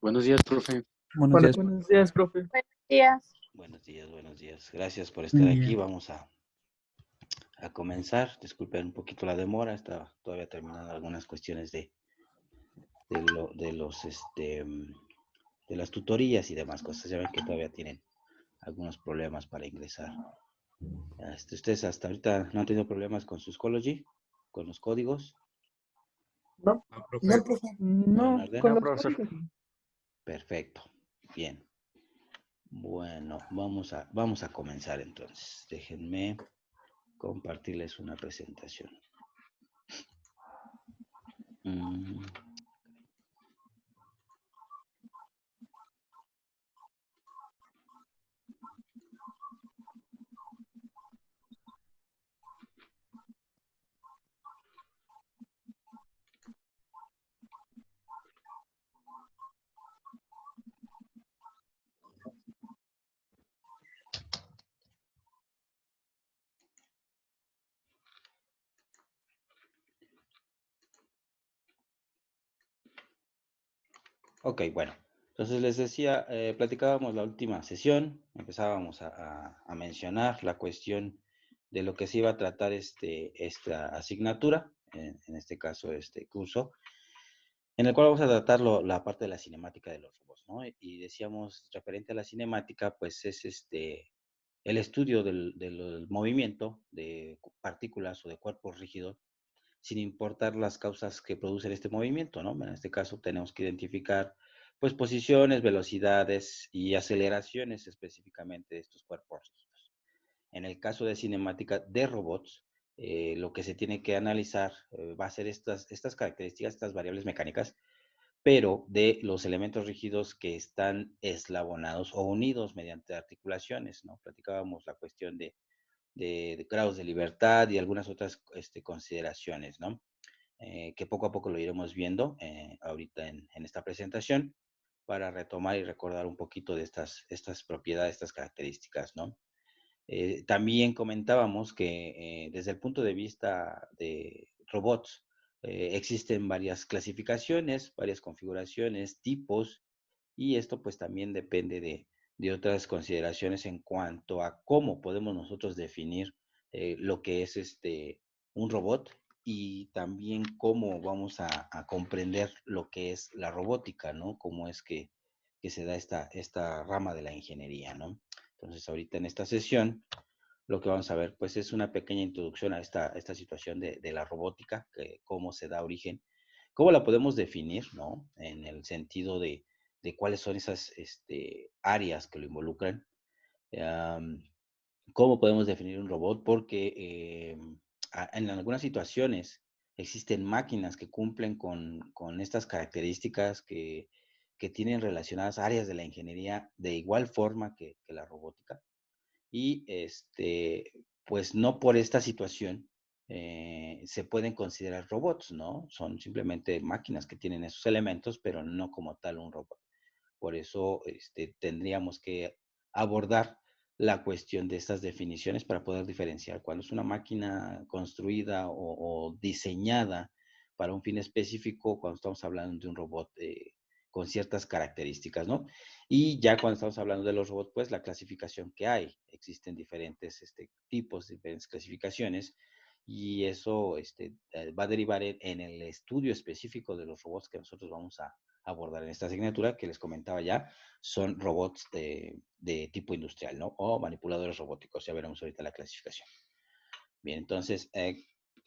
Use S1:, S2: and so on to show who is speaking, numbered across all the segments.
S1: Buenos días, profe.
S2: Buenos días.
S3: Buenos días, profe.
S4: Buenos días.
S5: Buenos días, buenos días. Gracias por estar
S2: Muy
S5: aquí.
S2: bien.
S5: Vamos a comenzar. Disculpen un poquito la demora. Estaba todavía terminando algunas cuestiones de las tutorías y demás cosas. Ya ven que todavía tienen algunos problemas para ingresar. ¿Ustedes hasta ahorita no han tenido problemas con su Schoology? ¿Con los códigos?
S3: No,
S1: No, profe.
S3: no, profe. No,
S5: ¿Todo en orden?
S3: con
S1: No,
S3: los
S1: profesor.
S3: códigos.
S5: Perfecto. Bien. Bueno, vamos a comenzar entonces. Déjenme compartirles una presentación. Ok, bueno. Entonces les decía, platicábamos la última sesión, empezábamos a mencionar la cuestión de lo que se iba a tratar esta asignatura, en este caso este curso, en el cual vamos a tratar la parte de la cinemática de los robots, ¿no? Y decíamos, referente a la cinemática, pues es el estudio del movimiento de partículas o de cuerpos rígidos, sin importar las causas que producen este movimiento, ¿no? En este caso tenemos que identificar, pues, posiciones, velocidades y aceleraciones específicamente de estos cuerpos rígidos. En el caso de cinemática de robots, lo que se tiene que analizar va a ser estas características, estas variables mecánicas, pero de los elementos rígidos que están eslabonados o unidos mediante articulaciones, ¿no? Platicábamos la cuestión de grados de libertad y algunas otras consideraciones, ¿no? Que poco a poco lo iremos viendo ahorita en esta presentación para retomar y recordar un poquito de estas propiedades, estas características, ¿no? También comentábamos que desde el punto de vista de robots, existen varias clasificaciones, varias configuraciones, tipos, y esto pues también depende de otras consideraciones en cuanto a cómo podemos nosotros definir lo que es un robot y también cómo vamos a comprender lo que es la robótica, ¿no? Cómo es que se da esta rama de la ingeniería, ¿no? Entonces, ahorita en esta sesión, lo que vamos a ver, pues, es una pequeña introducción a esta situación de la robótica, cómo se da origen, cómo la podemos definir, ¿no? En el sentido de cuáles son esas áreas que lo involucran, um, cómo podemos definir un robot, porque en algunas situaciones existen máquinas que cumplen con estas características que tienen relacionadas áreas de la ingeniería de igual forma que la robótica. Y pues no por esta situación se pueden considerar robots, ¿no? Son simplemente máquinas que tienen esos elementos, pero no como tal un robot. Por eso tendríamos que abordar la cuestión de estas definiciones para poder diferenciar cuándo es una máquina construida o diseñada para un fin específico, cuando estamos hablando de un robot con ciertas características, ¿no? Y ya cuando estamos hablando de los robots, pues la clasificación que hay. Existen diferentes tipos, diferentes clasificaciones, y eso va a derivar en el estudio específico de los robots que nosotros vamos a abordar en esta asignatura, que les comentaba ya, son robots de tipo industrial, ¿no? O manipuladores robóticos. Ya veremos ahorita la clasificación. Bien, entonces,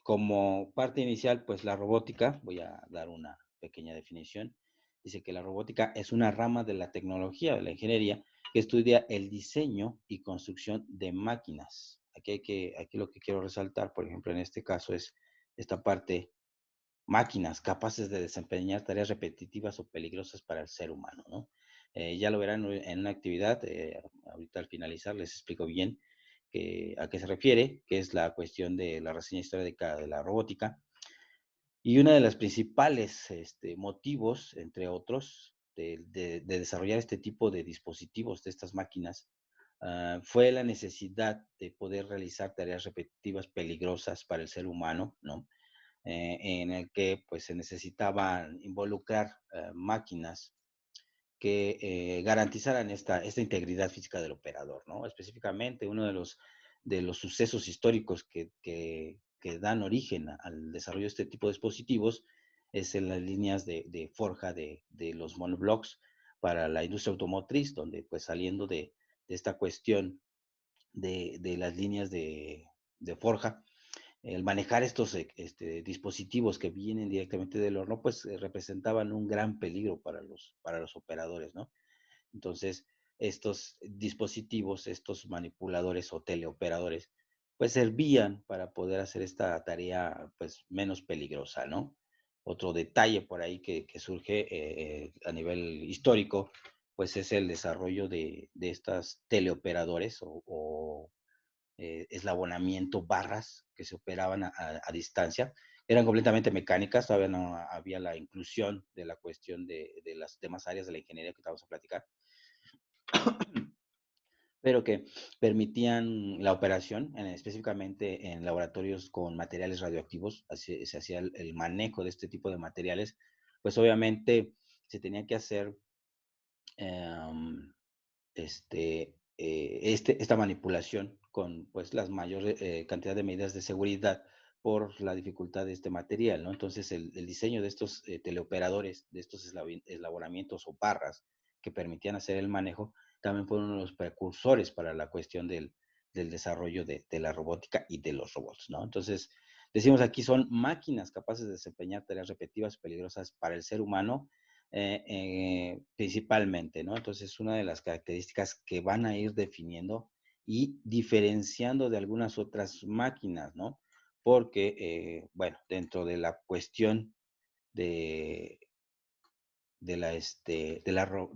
S5: como parte inicial, pues la robótica, voy a dar una pequeña definición. Dice que la robótica es una rama de la tecnología, de la ingeniería, que estudia el diseño y construcción de máquinas. Aquí lo que quiero resaltar, por ejemplo, en este caso es esta parte, máquinas capaces de desempeñar tareas repetitivas o peligrosas para el ser humano, ¿no? Ya lo verán en una actividad, ahorita al finalizar les explico bien a qué se refiere, que es la cuestión de la reseña histórica de la robótica. Y uno de los principales motivos, entre otros, de desarrollar este tipo de dispositivos, de estas máquinas, fue la necesidad de poder realizar tareas repetitivas peligrosas para el ser humano, ¿no? En el que pues se necesitaban involucrar máquinas que garantizaran esta integridad física del operador, ¿no? Específicamente, uno de los sucesos históricos que dan origen al desarrollo de este tipo de dispositivos es en las líneas de forja de los monoblocks para la industria automotriz, donde pues saliendo de esta cuestión de las líneas de forja, el manejar estos dispositivos que vienen directamente del horno, pues representaban un gran peligro para los operadores, ¿no? Entonces, estos dispositivos, estos manipuladores o teleoperadores, pues servían para poder hacer esta tarea pues menos peligrosa, ¿no? Otro detalle por ahí que surge a nivel histórico, pues es el desarrollo de estas teleoperadores o eslabonamiento, barras que se operaban a distancia. Eran completamente mecánicas, todavía no había la inclusión de la cuestión de las demás áreas de la ingeniería que vamos a platicar, pero que permitían la operación, específicamente en laboratorios con materiales radioactivos, así, se hacía el manejo de este tipo de materiales, pues obviamente se tenía que hacer um, esta manipulación con pues las mayores cantidad de medidas de seguridad por la dificultad de este material, ¿no? Entonces el diseño de estos teleoperadores, de estos eslabonamientos o barras que permitían hacer el manejo, también fueron uno de los precursores para la cuestión del desarrollo de la robótica y de los robots, ¿no? Entonces, decimos aquí son máquinas capaces de desempeñar tareas repetitivas peligrosas para el ser humano, principalmente, ¿no? Entonces, una de las características que van a ir definiendo y diferenciando de algunas otras máquinas, ¿no? Porque, bueno, dentro de la cuestión de, de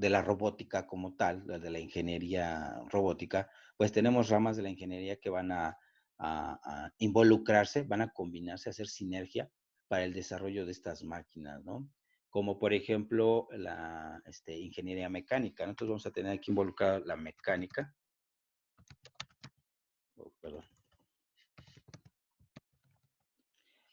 S5: la robótica como tal, de la ingeniería robótica, pues tenemos ramas de la ingeniería que van a involucrarse, van a combinarse, a hacer sinergia para el desarrollo de estas máquinas, ¿no? Como por ejemplo la ingeniería mecánica, ¿no? Entonces vamos a tener aquí involucrada la mecánica, perdón,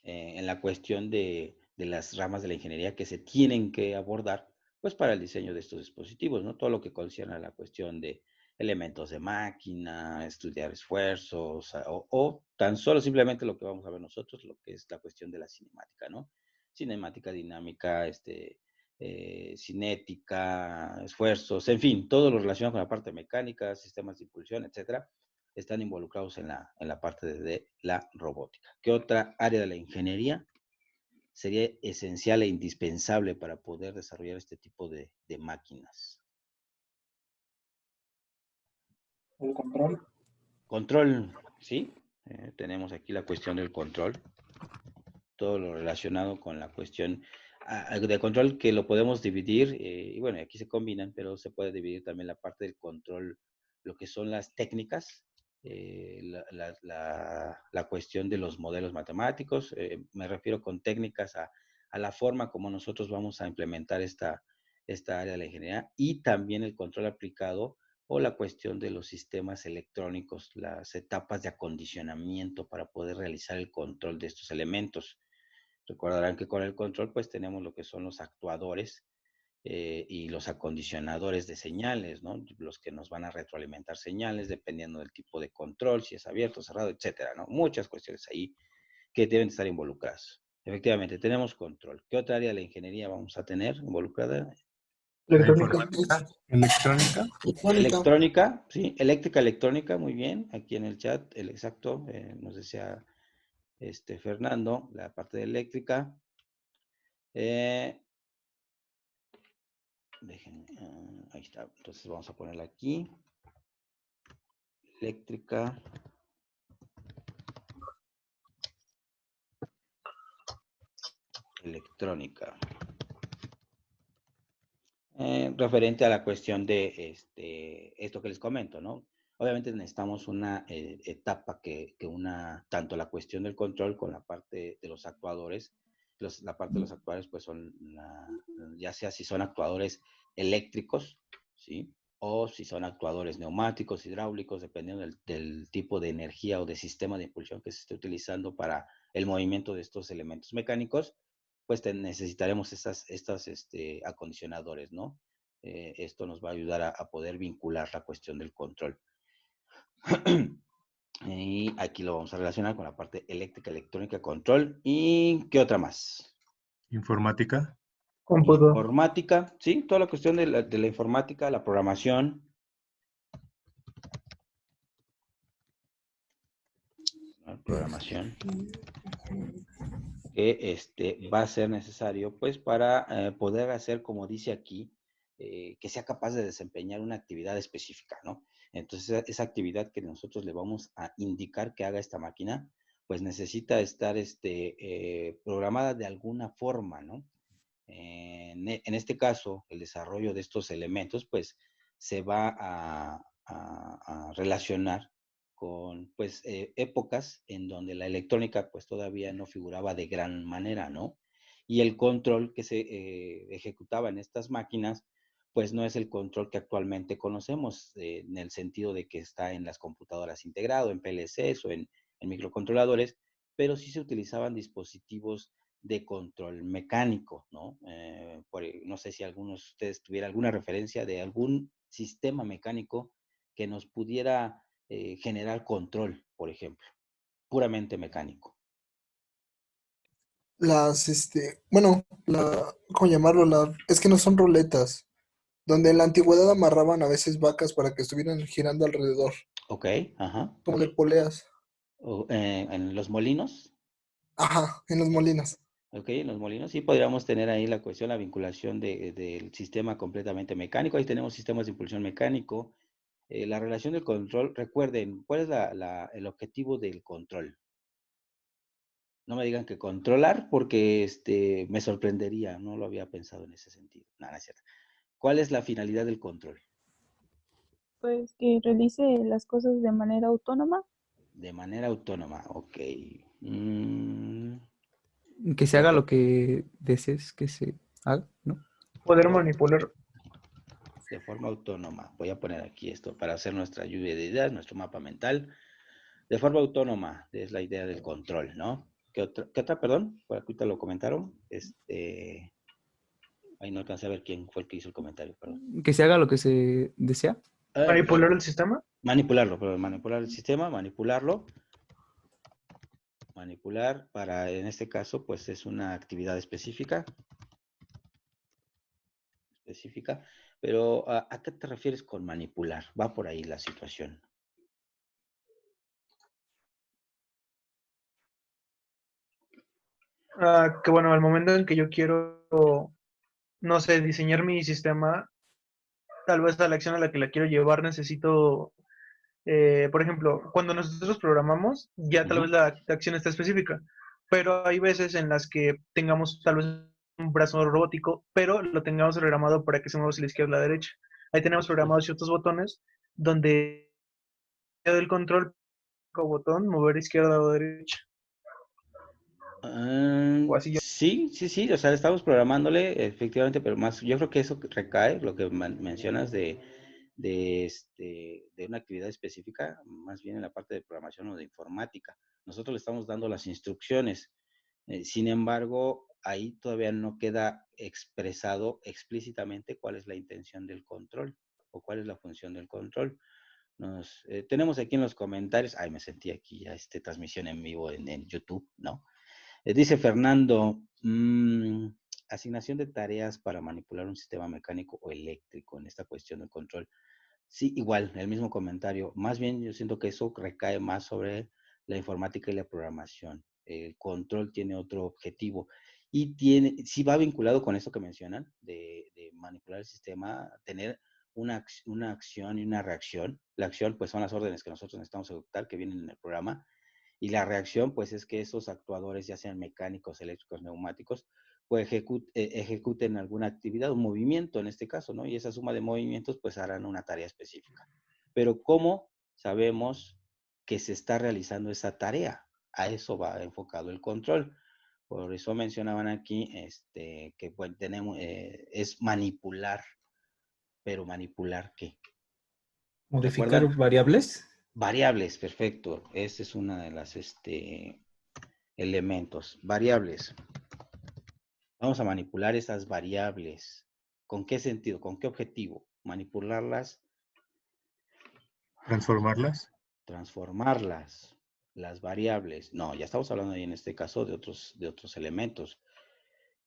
S5: en la cuestión de las ramas de la ingeniería que se tienen que abordar, pues para el diseño de estos dispositivos, ¿no? Todo lo que concierne a la cuestión de elementos de máquina, estudiar esfuerzos, o tan solo simplemente lo que vamos a ver nosotros, lo que es la cuestión de la cinemática, ¿no? Cinemática dinámica, cinética, esfuerzos, en fin, todo lo relacionado con la parte mecánica, sistemas de impulsión, etcétera, están involucrados en la parte de la robótica. ¿Qué otra área de la ingeniería sería esencial e indispensable para poder desarrollar este tipo de máquinas?
S3: El control.
S5: Control, ¿sí? Tenemos aquí la cuestión del control, todo lo relacionado con la cuestión de control que lo podemos dividir, y bueno, aquí se combinan, pero se puede dividir también la parte del control, lo que son las técnicas, la cuestión de los modelos matemáticos, me refiero con técnicas a la forma como nosotros vamos a implementar esta área de la ingeniería, y también el control aplicado o la cuestión de los sistemas electrónicos, las etapas de acondicionamiento para poder realizar el control de estos elementos. Recordarán que con el control pues tenemos lo que son los actuadores y los acondicionadores de señales, ¿no? Los que nos van a retroalimentar señales dependiendo del tipo de control, si es abierto, cerrado, etcétera, ¿no? Muchas cuestiones ahí que deben estar involucradas. Efectivamente, tenemos control. ¿Qué otra área de la ingeniería vamos a tener involucrada?
S1: La
S3: Electrónica.
S1: informática, electrónica.
S5: Electrónica, sí, eléctrica, electrónica, muy bien. Aquí en el chat, el exacto, nos decía Fernando, la parte de eléctrica. Déjenme, ahí está. Entonces vamos a ponerla aquí. Eléctrica. Electrónica. Referente a la cuestión de esto que les comento, ¿no? Obviamente necesitamos una etapa que una tanto la cuestión del control con la parte de los actuadores. La parte de los actuadores, pues son, ya sea si son actuadores eléctricos, ¿sí? O si son actuadores neumáticos, hidráulicos, dependiendo del tipo de energía o de sistema de impulsión que se esté utilizando para el movimiento de estos elementos mecánicos, pues necesitaremos estos acondicionadores, ¿no? Esto nos va a ayudar a poder vincular la cuestión del control. Y aquí lo vamos a relacionar con la parte eléctrica, electrónica, control. ¿Y qué otra más?
S1: Informática.
S3: Cómputo.
S5: Informática, sí, toda la cuestión de la informática, la programación. ¿No? Programación. Que va a ser necesario, pues, para poder hacer, como dice aquí, que sea capaz de desempeñar una actividad específica, ¿no? Entonces, esa actividad que nosotros le vamos a indicar que haga esta máquina, pues necesita estar programada de alguna forma, ¿no? En este caso, el desarrollo de estos elementos, pues, se va a relacionar con, pues, épocas en donde la electrónica, pues, todavía no figuraba de gran manera, ¿no? Y el control que se ejecutaba en estas máquinas, pues, no es el control que actualmente conocemos, en el sentido de que está en las computadoras integrado, en PLCs o en microcontroladores, pero sí se utilizaban dispositivos de control mecánico, ¿no? No sé si algunos de ustedes tuviera alguna referencia de algún sistema mecánico que nos pudiera generar control, por ejemplo, puramente mecánico.
S2: Bueno, ¿cómo llamarlo? Es que no son ruletas, donde en la antigüedad amarraban a veces vacas para que estuvieran girando alrededor,
S5: Ok, ajá.
S2: como de poleas.
S5: En los molinos,
S2: Ajá, en los molinos.
S5: ok, en los molinos sí podríamos tener ahí la cuestión, la vinculación del sistema completamente mecánico. Ahí tenemos sistemas de impulsión mecánico. La relación del control, recuerden, ¿cuál es el objetivo del control? No me digan que controlar porque me sorprendería, no lo había pensado en ese sentido. No, no es cierto. ¿Cuál es la finalidad del control?
S4: Pues que realice las cosas de manera autónoma.
S5: De manera autónoma, ok. Mm,
S6: Que se
S5: de,
S6: haga
S5: for-
S6: lo que desees que se haga, ¿no?
S3: Poder
S5: o-
S3: manipular.
S5: de forma autónoma. Voy a poner aquí esto para hacer nuestra lluvia de ideas, nuestro mapa mental. De forma autónoma es la idea del control, ¿no? ¿Qué otra, perdón? Por aquí te lo comentaron. Ahí no alcancé a ver quién fue el que hizo el comentario, perdón.
S6: Que se haga lo que se desea.
S3: Manipular el sistema.
S5: Manipularlo, pero manipular el sistema, manipular para, en este caso, pues es una actividad específica, pero ¿a qué te refieres con manipular? Va por ahí la situación.
S3: Que bueno, al momento en que yo quiero, no sé, diseñar mi sistema, tal vez a la acción a la que la quiero llevar necesito, por ejemplo, cuando nosotros programamos, ya tal vez la acción está específica, pero hay veces en las que tengamos tal vez un brazo robótico, pero lo tengamos programado para que se mueva hacia la izquierda o la derecha. Ahí tenemos programados ciertos botones donde el control con botón mover izquierda o derecha. O así yo.
S5: Sí, sí, sí, o sea, estamos programándole, efectivamente, pero más, yo creo que eso recae, lo que mencionas de una actividad específica, más bien en la parte de programación o de informática. Nosotros le estamos dando las instrucciones. Sin embargo, ahí todavía no queda expresado explícitamente cuál es la intención del control o cuál es la función del control. Tenemos aquí en los comentarios, ay, me sentí aquí ya transmisión en vivo en YouTube, ¿no? Dice Fernando, asignación de tareas para manipular un sistema mecánico o eléctrico en esta cuestión del control. Sí, igual, el mismo comentario. Más bien yo siento que eso recae más sobre la informática y la programación. El control tiene otro objetivo y sí va vinculado con eso que mencionan, de manipular el sistema, tener una acción y una reacción. La acción, pues, son las órdenes que nosotros necesitamos ejecutar, que vienen en el programa, y la reacción, pues, es que esos actuadores, ya sean mecánicos, eléctricos, neumáticos, pues ejecuten alguna actividad, un movimiento en este caso, ¿no? Y esa suma de movimientos, pues, harán una tarea específica. Pero ¿cómo sabemos que se está realizando esa tarea? A eso va enfocado el control. Por eso mencionaban aquí que bueno, es manipular, pero ¿manipular qué?
S1: Modificar
S5: ¿Recuerdan?
S1: variables.
S5: Variables, perfecto. Esa es una de las elementos. Variables. Vamos a manipular esas variables. ¿Con qué sentido? ¿Con qué objetivo? Manipularlas,
S1: Transformarlas.
S5: transformarlas, las variables. No, ya estamos hablando ahí en este caso de otros elementos.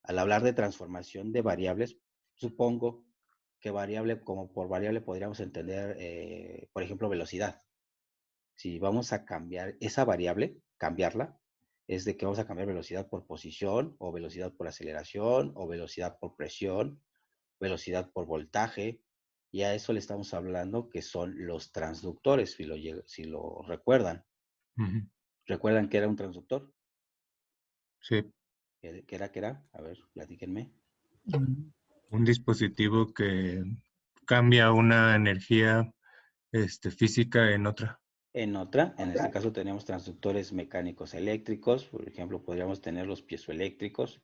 S5: Al hablar de transformación de variables, supongo que variable, como por variable podríamos entender, por ejemplo, velocidad. Si vamos a cambiar esa variable, cambiarla, es de que vamos a cambiar velocidad por posición, o velocidad por aceleración, o velocidad por presión, velocidad por voltaje, y a eso le estamos hablando que son los transductores, si lo recuerdan.
S1: Ujú.
S5: ¿Recuerdan qué era un transductor?
S1: Sí.
S5: ¿Qué era? A ver, platíquenme.
S6: Mm,
S1: Un dispositivo que cambia una energía física en otra.
S5: En este caso tenemos transductores mecánicos eléctricos, por ejemplo, podríamos tener los piezoeléctricos,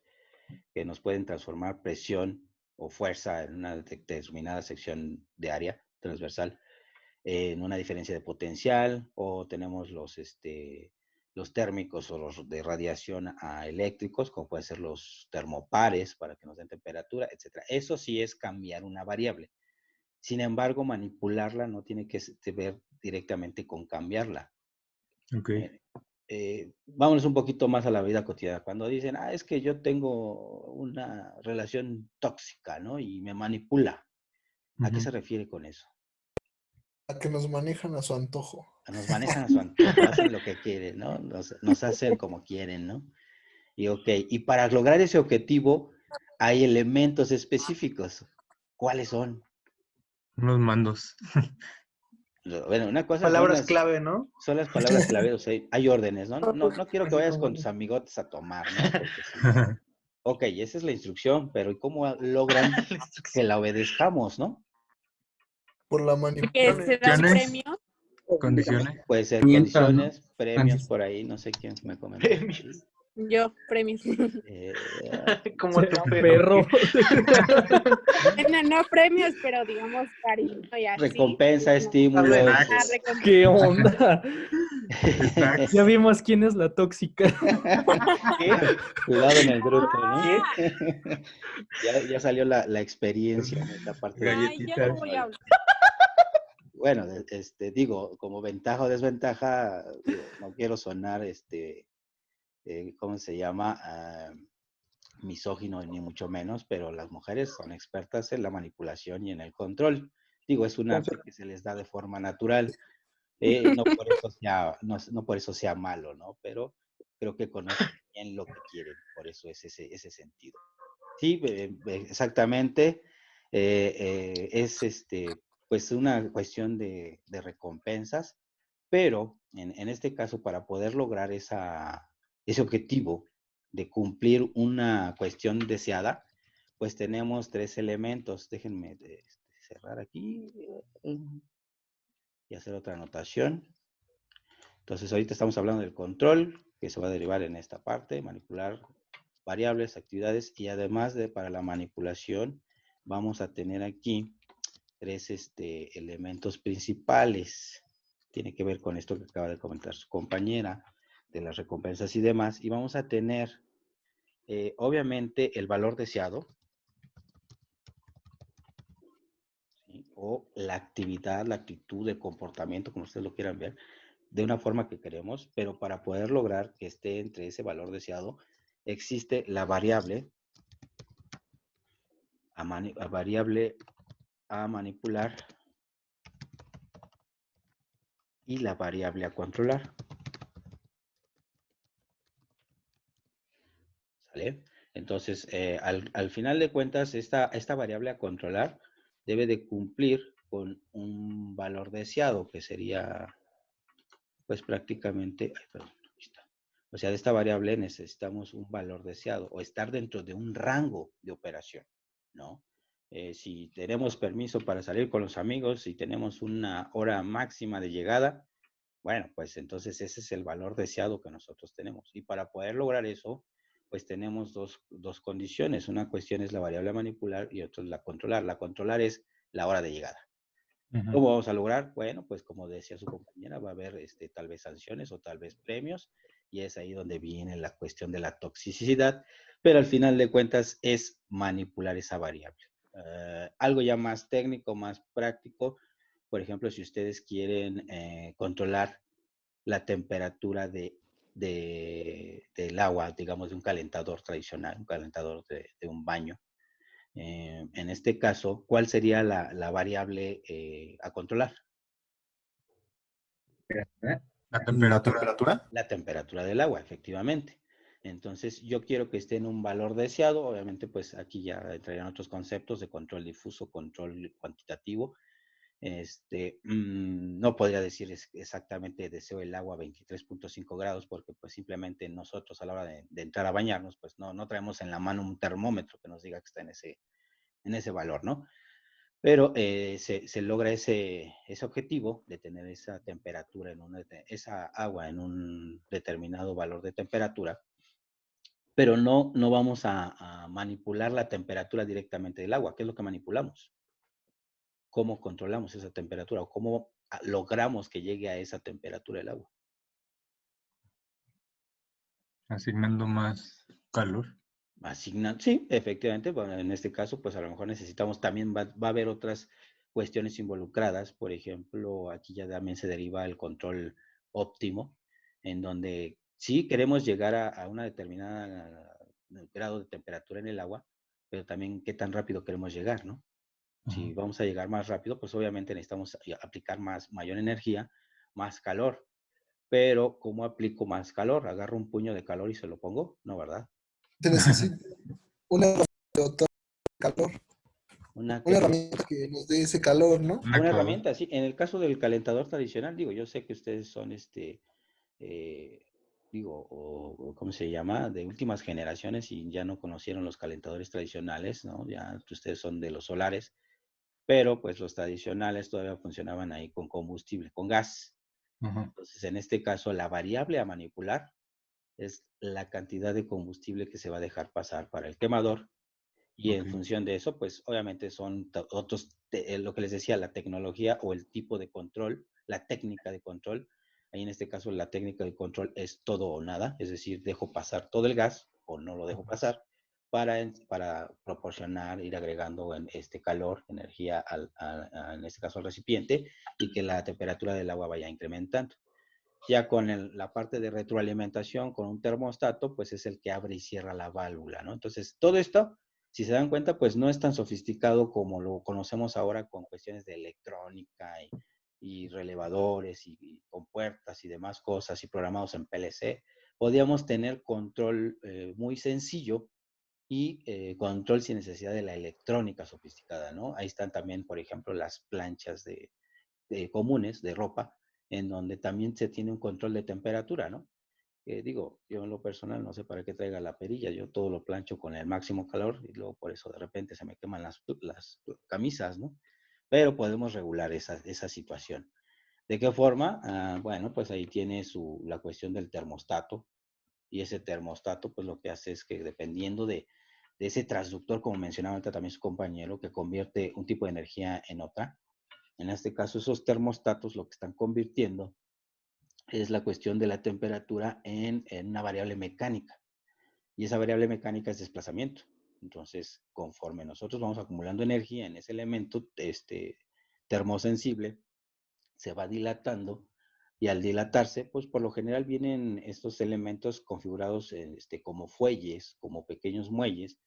S5: que nos pueden transformar presión o fuerza en una determinada sección de área transversal, en una diferencia de potencial, o tenemos los térmicos o los de radiación a eléctricos, como pueden ser los termopares para que nos den temperatura, etc. Eso sí es cambiar una variable. Sin embargo, manipularla no tiene que ver directamente con cambiarla.
S1: Ok.
S5: Vámonos un poquito más a la vida cotidiana. Cuando dicen, es que yo tengo una relación tóxica, ¿no? Y me manipula. ¿A qué
S1: Ujú.
S5: se refiere con eso?
S2: A que nos manejan a su antojo.
S5: Nos manejan a su antojo, hacen lo que quieren, ¿no? Nos hacen como quieren, ¿no? Y ok, y para lograr ese objetivo hay elementos específicos. ¿Cuáles son?
S1: Unos mandos.
S5: Bueno, una cosa
S3: Palabras clave, ¿no?
S5: son las palabras clave, o sea, hay órdenes, ¿no? No quiero que
S3: Así
S5: vayas
S3: como
S5: con tus amigotes a tomar, ¿no? Porque si no, ok, esa es la instrucción, pero ¿y cómo logran
S3: la
S5: que
S3: instrucción.
S5: la obedezcamos, no?
S2: Por la
S4: Que
S2: manipulación.
S4: se dan
S1: ¿Condiciones?
S4: premios.
S1: Condiciones.
S5: Puede ser
S6: Mientras, ¿no?
S5: condiciones, premios por ahí, no sé quién me comentó.
S3: Premios.
S4: Yo, premios.
S3: Como tu
S6: Sea un
S3: perro.
S6: perro.
S4: Bueno, no premios, pero digamos cariño y así.
S5: Recompensa,
S4: No.
S5: estímulos.
S1: Snacks.
S6: ¿Qué onda?
S1: Snacks.
S6: Ya vimos quién es la tóxica.
S5: ¿Qué? Cuidado en el grupo, ¿no?
S3: ¿Qué?
S5: Ya salió la experiencia en esta parte del
S4: Ay, yo no
S1: Galletitas.
S4: voy a hablar.
S5: Bueno, digo, como ventaja o desventaja, digo, no quiero sonar, ¿cómo se llama? Misógino, ni mucho menos, pero las mujeres son expertas en la manipulación y en el control. Digo, es un arte que se les da de forma natural. No por eso no por eso sea malo, ¿no? Pero creo que conocen bien lo que quieren, por eso es ese sentido. Sí, exactamente. Es pues una cuestión de recompensas, pero en este caso, para poder lograr ese objetivo de cumplir una cuestión deseada, pues tenemos 3 elementos. Déjenme cerrar aquí y hacer otra anotación. Entonces, ahorita estamos hablando del control, que se va a derivar en esta parte, manipular variables, actividades, y además para la manipulación, vamos a tener aquí 3 elementos principales. Tiene que ver con esto que acaba de comentar su compañera, de las recompensas y demás, y vamos a tener, obviamente, el valor deseado, ¿sí? O la actividad, la actitud, el comportamiento, como ustedes lo quieran ver, de una forma que queremos, pero para poder lograr que esté entre ese valor deseado, existe la variable a manipular y la variable a controlar. ¿Sale? Entonces, al final de cuentas, esta variable a controlar debe de cumplir con un valor deseado, que sería, pues prácticamente, ay, perdón, aquí está. O sea, de esta variable necesitamos un valor deseado o estar dentro de un rango de operación, ¿no? Si tenemos permiso para salir con los amigos, si tenemos una hora máxima de llegada, bueno, pues entonces ese es el valor deseado que nosotros tenemos. Y para poder lograr eso, pues tenemos dos condiciones. Una cuestión es la variable a manipular y otra es la controlar. La controlar es la hora de llegada. ¿Cómo vamos a lograr? Bueno, pues como decía su compañera, va a haber tal vez sanciones o tal vez premios, y es ahí donde viene la cuestión de la toxicidad, pero al final de cuentas es manipular esa variable. algo ya más técnico, más práctico. Por ejemplo, si ustedes quieren controlar la temperatura del agua, digamos, de un calentador tradicional, un calentador de un baño. En este caso, ¿cuál sería la variable a controlar?
S1: La
S2: La
S1: temperatura.
S2: temperatura.
S5: La temperatura del agua, efectivamente. Entonces, yo quiero que esté en un valor deseado. Obviamente, pues aquí ya entrarían otros conceptos de control difuso, control cuantitativo. No podría decir exactamente deseo el agua a 23.5 grados porque pues simplemente nosotros a la hora de entrar a bañarnos pues no traemos en la mano un termómetro que nos diga que está en ese valor, ¿no? Pero se logra ese objetivo de tener esa temperatura, esa agua en un determinado valor de temperatura, pero no vamos a manipular la temperatura directamente del agua. ¿Qué es lo que manipulamos? ¿Cómo controlamos esa temperatura o cómo logramos que llegue a esa temperatura el agua?
S1: Asignando más calor.
S5: Sí, efectivamente, bueno, en este caso, pues a lo mejor necesitamos también, va a haber otras cuestiones involucradas, por ejemplo, aquí ya también se deriva el control óptimo, en donde sí queremos llegar a una determinada grado de temperatura en el agua, pero también qué tan rápido queremos llegar, ¿no? Si vamos a llegar más rápido, pues obviamente necesitamos aplicar mayor energía, más calor. Pero, ¿cómo aplico más calor? ¿Agarro un puño de calor y se lo pongo? No, ¿verdad?
S2: Se necesita una herramienta de calor.
S5: Una
S2: Una herramienta que nos dé ese calor, ¿no?
S5: Una herramienta, sí. En el caso del calentador tradicional, digo, yo sé que ustedes son, ¿cómo se llama? De últimas generaciones y ya no conocieron los calentadores tradicionales, ¿no? Ya ustedes son de los solares, pero pues los tradicionales todavía funcionaban ahí con combustible, con gas. Entonces, en este caso, la variable a manipular es la cantidad de combustible que se va a dejar pasar para el quemador. Y en función de eso, pues obviamente son otros, lo que les decía, la tecnología o el tipo de control, la técnica de control. Ahí en este caso la técnica de control es todo o nada, es decir, dejo pasar todo el gas o no lo dejo pasar para proporcionar, ir agregando este calor, energía, en este caso al recipiente y que la temperatura del agua vaya incrementando. Ya con la parte de retroalimentación, con un termostato, pues es el que abre y cierra la válvula, ¿no? Entonces, todo esto, si se dan cuenta, pues no es tan sofisticado como lo conocemos ahora con cuestiones de electrónica y relevadores y con puertas y demás cosas y programados en PLC. Podíamos tener control muy sencillo y control sin necesidad de la electrónica sofisticada, ¿no? Ahí están también, por ejemplo, las planchas comunes de ropa, en donde también se tiene un control de temperatura, ¿no? Digo, yo en lo personal no sé para qué traiga la perilla, yo todo lo plancho con el máximo calor y luego por eso de repente se me queman las camisas, ¿no? Pero podemos regular esa situación. ¿De qué forma? Bueno, pues ahí tiene la cuestión del termostato y ese termostato pues lo que hace es que dependiendo de ese transductor, como mencionaba ahorita también su compañero, que convierte un tipo de energía en otra, en este caso, esos termostatos lo que están convirtiendo es la cuestión de la temperatura en una variable mecánica. Y esa variable mecánica es desplazamiento. Entonces, conforme nosotros vamos acumulando energía en ese elemento termosensible, se va dilatando y al dilatarse, pues por lo general vienen estos elementos configurados como fuelles, como pequeños muelles,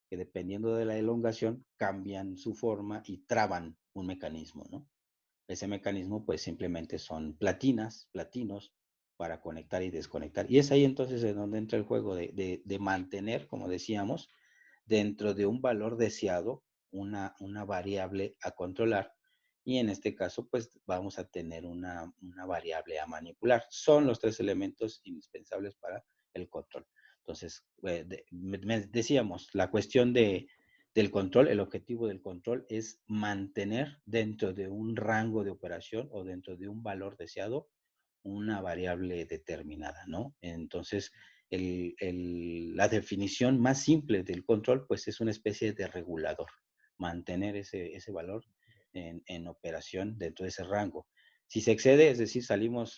S5: que dependiendo de la elongación cambian su forma y traban un mecanismo, ¿no? Ese mecanismo pues simplemente son platinos para conectar y desconectar. Y es ahí entonces en donde entra el juego de mantener, como decíamos, dentro de un valor deseado una variable a controlar. Y en este caso pues vamos a tener una variable a manipular. Son los tres elementos indispensables para el control. Entonces, decíamos, la cuestión del control, el objetivo del control es mantener dentro de un rango de operación o dentro de un valor deseado una variable determinada, ¿no? Entonces, la definición más simple del control, pues es una especie de regulador, mantener ese valor en operación dentro de ese rango. Si se excede, es decir,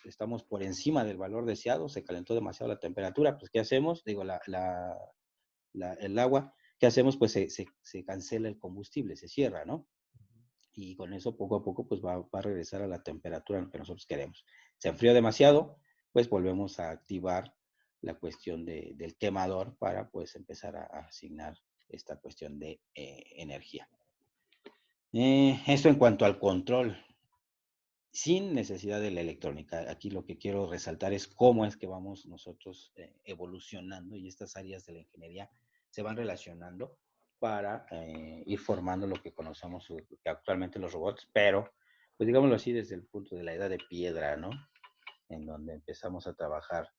S5: estamos por encima del valor deseado, se calentó demasiado la temperatura, pues ¿qué hacemos? Digo, el agua, ¿qué hacemos? Pues se cancela el combustible, se cierra, ¿no? Y con eso poco a poco pues va a regresar a la temperatura que nosotros queremos. Se enfrió demasiado, pues volvemos a activar la cuestión del quemador para pues empezar a asignar esta cuestión de energía. Esto en cuanto al control, sin necesidad de la electrónica. Aquí lo que quiero resaltar es cómo es que vamos nosotros evolucionando y estas áreas de la ingeniería se van relacionando para ir formando lo que conocemos que actualmente los robots, pero pues digámoslo así desde el punto de la edad de piedra, ¿no? En donde empezamos a trabajar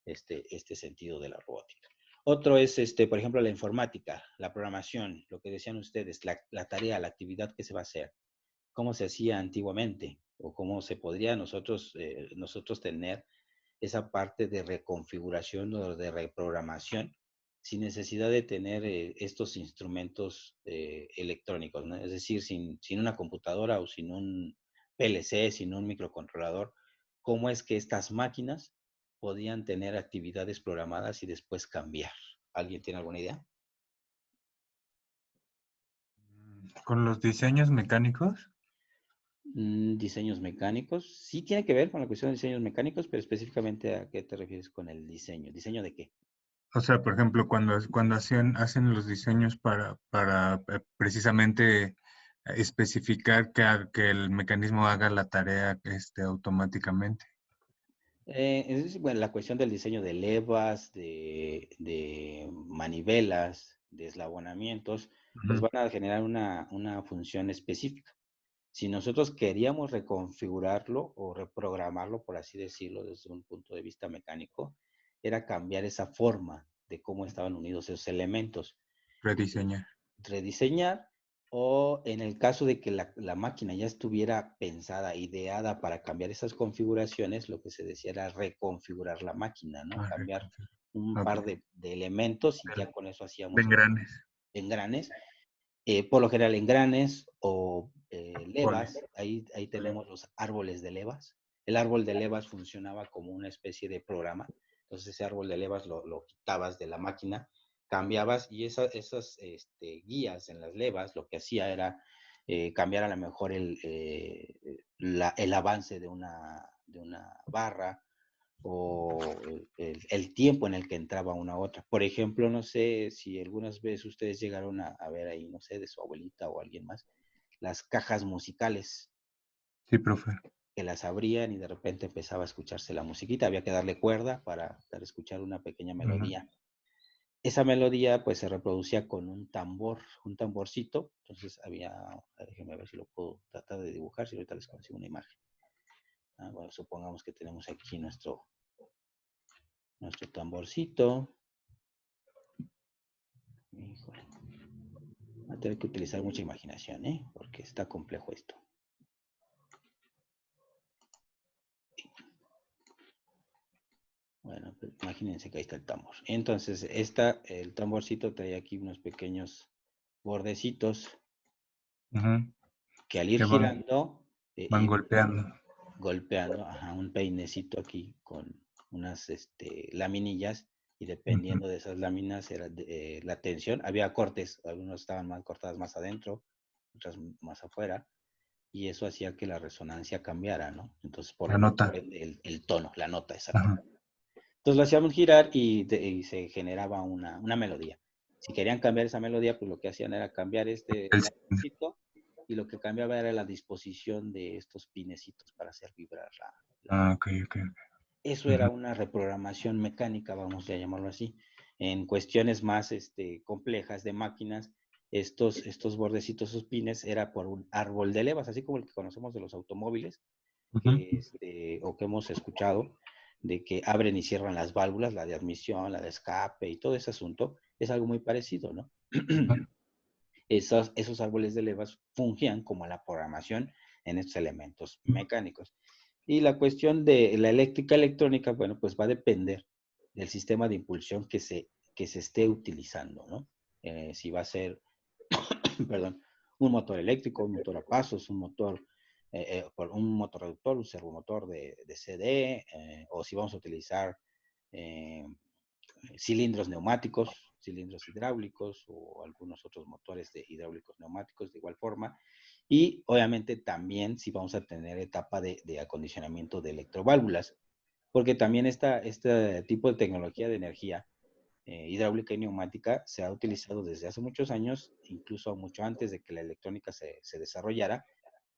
S5: este sentido de la robótica. Otro es, por ejemplo, la informática, la programación, lo que decían ustedes, la tarea, la actividad que se va a hacer, cómo se hacía antiguamente o cómo se podría nosotros tener esa parte de reconfiguración o de reprogramación sin necesidad de tener estos instrumentos electrónicos, ¿no? Es decir, sin una computadora o sin un PLC, sin un microcontrolador, cómo es que estas máquinas podían tener actividades programadas y después cambiar. ¿Alguien tiene alguna idea?
S1: Con los diseños mecánicos.
S5: Diseños mecánicos. Sí tiene que ver con la cuestión de diseños mecánicos, pero específicamente ¿a qué te refieres con el diseño? ¿Diseño de qué?
S1: O sea, por ejemplo, cuando hacen los diseños para precisamente especificar que el mecanismo haga la tarea automáticamente.
S5: Bueno, la cuestión del diseño de levas, de manivelas, de eslabonamientos, pues
S1: Ujú.
S5: van a generar una función específica. Si nosotros queríamos reconfigurarlo o reprogramarlo, por así decirlo, desde un punto de vista mecánico, era cambiar esa forma de cómo estaban unidos esos elementos.
S1: Rediseñar.
S5: Rediseñar, o en el caso de que la máquina ya estuviera pensada, ideada para cambiar esas configuraciones, lo que se decía era reconfigurar la máquina, ¿no? Cambiar un
S1: Ok.
S5: par de elementos y ya con eso
S1: De
S5: hacíamos
S1: engranes.
S5: engranes. Por lo general engranes o levas,
S1: Poles.
S5: ahí tenemos los árboles de levas. El árbol de levas funcionaba como una especie de programa. Entonces ese árbol de levas lo quitabas de la máquina, cambiabas y esas guías en las levas lo que hacía era cambiar a lo mejor el avance de una barra o el tiempo en el que entraba una a otra. Por ejemplo, no sé si algunas veces ustedes llegaron a ver ahí, no sé, de su abuelita o alguien más, las cajas musicales
S1: Sí, profe.
S5: que las abrían y de repente empezaba a escucharse la musiquita, había que darle cuerda para escuchar una pequeña melodía. Esa melodía pues se reproducía con un tamborcito, entonces había, déjenme ver si lo puedo tratar de dibujar, si ahorita les consigo una imagen. Bueno, supongamos que tenemos aquí nuestro tamborcito. Híjole. Va a tener que utilizar mucha imaginación, ¿eh? Porque está complejo esto. Bueno, pues imagínense que ahí está el tambor. Entonces, el tamborcito trae aquí unos pequeños bordecitos que al ir
S1: Que
S5: girando,
S1: van golpeando.
S5: golpeando, un peinecito aquí con unas laminillas, y dependiendo de esas láminas era la tensión. Había cortes, algunos estaban más cortadas más adentro, otras más afuera, y eso hacía que la resonancia cambiara, ¿no? Entonces, por
S1: La
S5: lo que
S1: nota.
S5: depende el tono, la nota, exacto.
S1: Ajá.
S5: Entonces lo hacíamos girar y se generaba una melodía. Si querían cambiar esa melodía, pues lo que hacían era cambiar
S1: El-
S5: tamborcito, y lo que cambiaba era la disposición de estos pinecitos para hacer vibrar
S1: ok.
S5: Eso era una reprogramación mecánica, vamos a llamarlo así. En cuestiones más complejas de máquinas, estos bordecitos, esos pines, era por un árbol de levas, así como el que conocemos de los automóviles, o que hemos escuchado, de que abren y cierran las válvulas, la de admisión, la de escape y todo ese asunto, es algo muy parecido, ¿no? Esos árboles de levas fungían como la programación en estos elementos mecánicos. Y la cuestión de la eléctrica electrónica, bueno, pues va a depender del sistema de impulsión que se esté utilizando, ¿no? Si va a ser, perdón, un motor eléctrico, un motor a pasos, un motor reductor, un servomotor de CD, o si vamos a utilizar cilindros neumáticos, cilindros hidráulicos o algunos otros motores de hidráulicos neumáticos de igual forma. Y obviamente también sí vamos a tener etapa de acondicionamiento de electroválvulas, porque también este tipo de tecnología de energía hidráulica y neumática se ha utilizado desde hace muchos años, incluso mucho antes de que la electrónica se desarrollara,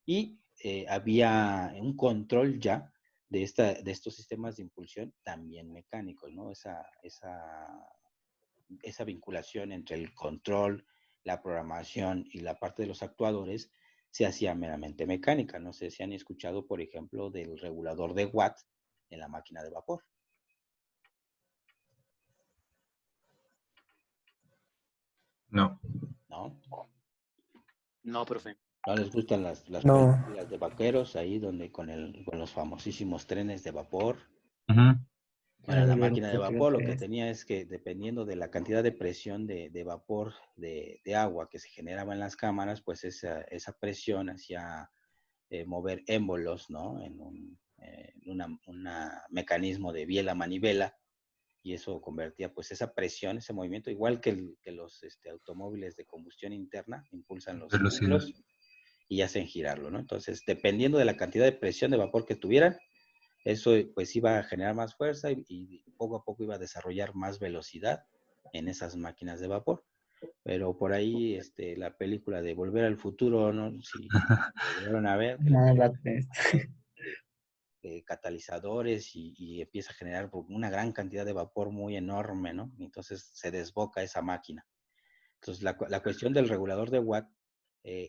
S5: y había un control ya de estos sistemas de impulsión también mecánicos, ¿no? Esa vinculación entre el control, la programación y la parte de los actuadores se hacía meramente mecánica. No sé si han escuchado, por ejemplo, del regulador de Watt en la máquina de vapor.
S1: No.
S5: ¿No?
S7: No, profe.
S5: ¿No les gustan las
S2: No.
S5: películas de vaqueros ahí donde con los famosísimos trenes de vapor?
S1: Ujú.
S5: Bueno, la máquina de vapor lo que tenía es que dependiendo de la cantidad de presión de vapor de agua que se generaba en las cámaras, pues esa presión hacía mover émbolos, ¿no? En un mecanismo de biela-manivela, y eso convertía pues esa presión, ese movimiento, igual que los automóviles de combustión interna, impulsan los
S1: De los
S5: cilindros
S1: hilos.
S5: y hacen girarlo, ¿no? Entonces, dependiendo de la cantidad de presión de vapor que tuvieran, eso pues iba a generar más fuerza y poco a poco iba a desarrollar más velocidad en esas máquinas de vapor. Pero por ahí la película de Volver al Futuro, ¿no? Si llegaron a ver, que le catalizadores y empieza a generar una gran cantidad de vapor muy enorme, ¿no? Y entonces se desboca esa máquina. Entonces la cuestión del regulador de Watt,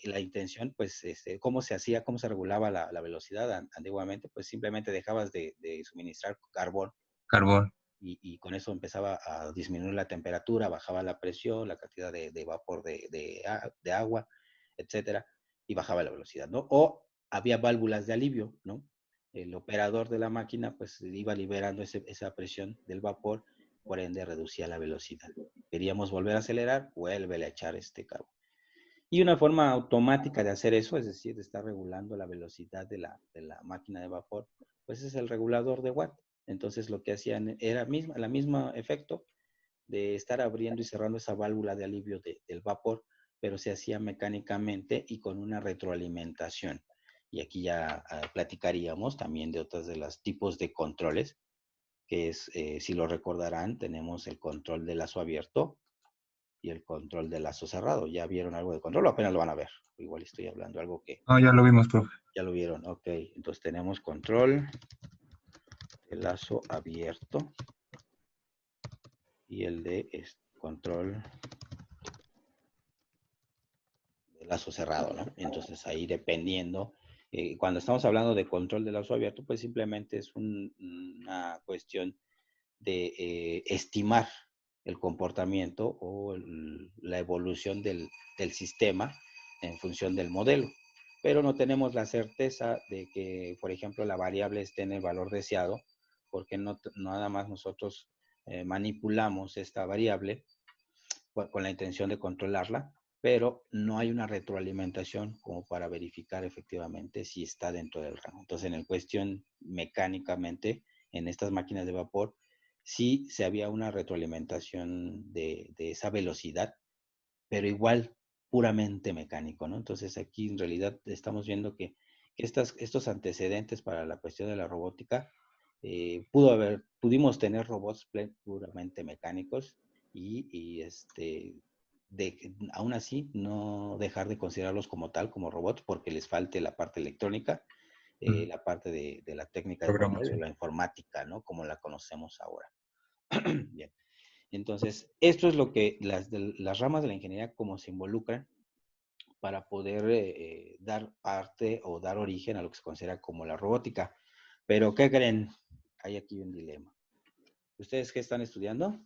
S5: la intención, pues, cómo se hacía, cómo se regulaba la velocidad antiguamente, pues simplemente dejabas de suministrar carbón
S1: Carbón.
S5: y con eso empezaba a disminuir la temperatura, bajaba la presión, la cantidad de vapor de agua, etcétera, y bajaba la velocidad, ¿no? O había válvulas de alivio, ¿no? El operador de la máquina, pues, iba liberando esa presión del vapor, por ende reducía la velocidad. Queríamos volver a acelerar, vuélvele a echar carbón. Y una forma automática de hacer eso, es decir, de estar regulando la velocidad de la máquina de vapor, pues es el regulador de Watt. Entonces lo que hacían era el mismo efecto de estar abriendo y cerrando esa válvula de alivio del vapor, pero se hacía mecánicamente y con una retroalimentación. Y aquí ya platicaríamos también de otros de los tipos de controles, que es, si lo recordarán, tenemos el control de lazo abierto y el control de lazo cerrado. ¿Ya vieron algo de control o apenas lo van a ver? Igual estoy hablando algo que
S1: No, ya lo vimos, profe.
S5: ya lo vieron. Ok, entonces tenemos control de lazo abierto y el de control de lazo cerrado, ¿no? Entonces ahí dependiendo, cuando estamos hablando de control de lazo abierto, pues simplemente es una cuestión de estimar el comportamiento o la evolución del sistema en función del modelo. Pero no tenemos la certeza de que, por ejemplo, la variable esté en el valor deseado, porque no nada más nosotros manipulamos esta variable con la intención de controlarla, pero no hay una retroalimentación como para verificar efectivamente si está dentro del rango. Entonces, en el cuestión mecánicamente, en estas máquinas de vapor, sí se había una retroalimentación de esa velocidad, pero igual puramente mecánico, ¿no? Entonces, aquí en realidad estamos viendo que estos antecedentes para la cuestión de la robótica, pudimos tener robots puramente mecánicos y aún así no dejar de considerarlos como tal, como robots, porque les falte la parte electrónica, la parte de la técnica de control, o la informática, ¿no? Como la conocemos ahora. Bien. Entonces, esto es lo que las ramas de la ingeniería como se involucran para poder dar parte o dar origen a lo que se considera como la robótica. Pero, ¿qué creen? Hay aquí un dilema. ¿Ustedes qué están estudiando?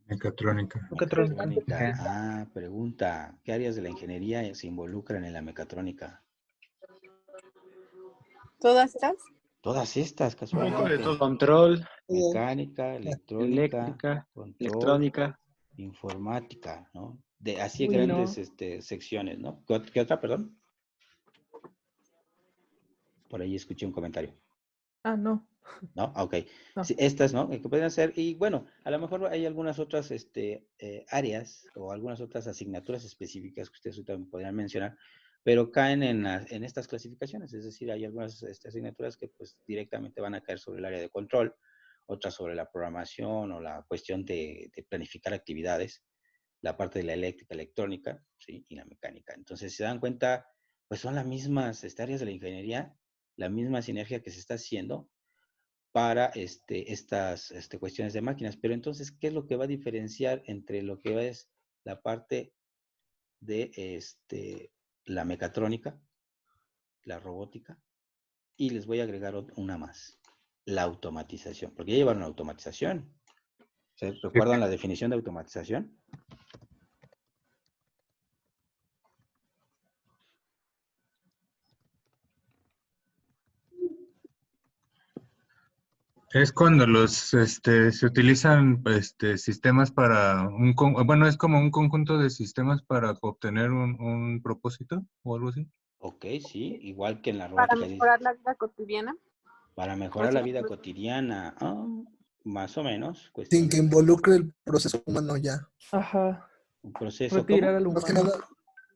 S1: Mecatrónica.
S3: Mecatrónica.
S5: Ah, pregunta. ¿Qué áreas de la ingeniería se involucran en la mecatrónica?
S8: ¿Todas estas?
S5: Todas estas, casualmente.
S7: Control,
S5: Mecánica, electrónica,
S7: eléctrica,
S5: control,
S7: electrónica.
S5: informática, ¿no? De así
S6: Uy,
S5: grandes
S6: no.
S5: secciones, ¿no? ¿Qué otra, perdón? Por ahí escuché un comentario.
S6: No.
S5: ¿No? Ok.
S6: No.
S5: Sí, estas, ¿no? Que pueden ser, y bueno, a lo mejor hay algunas otras áreas o algunas otras asignaturas específicas que ustedes también podrían mencionar, pero caen en estas clasificaciones, es decir, hay algunas asignaturas que pues directamente van a caer sobre el área de control, otras sobre la programación o la cuestión de planificar actividades, la parte de la eléctrica, electrónica, ¿sí? Y la mecánica. Entonces, si se dan cuenta, pues son las mismas áreas de la ingeniería, la misma sinergia que se está haciendo para estas cuestiones de máquinas. Pero entonces, ¿qué es lo que va a diferenciar entre lo que es la parte de la mecatrónica, la robótica? Y les voy a agregar una más, la automatización, porque ya llevaron automatización. ¿Se recuerdan la definición de automatización?
S1: Es cuando se utilizan sistemas para bueno, es como un conjunto de sistemas para obtener un propósito o algo así.
S5: Ok, sí, igual que en la
S8: Para
S5: robótica,
S8: mejorar la vida cotidiana.
S5: para mejorar la vida cotidiana, más o menos,
S2: Sin que
S5: cuestiones,
S2: involucre el proceso humano ya.
S6: Ajá.
S5: un proceso,
S6: Retirar
S5: ¿cómo?
S6: al
S2: Más que
S6: humano.
S2: nada,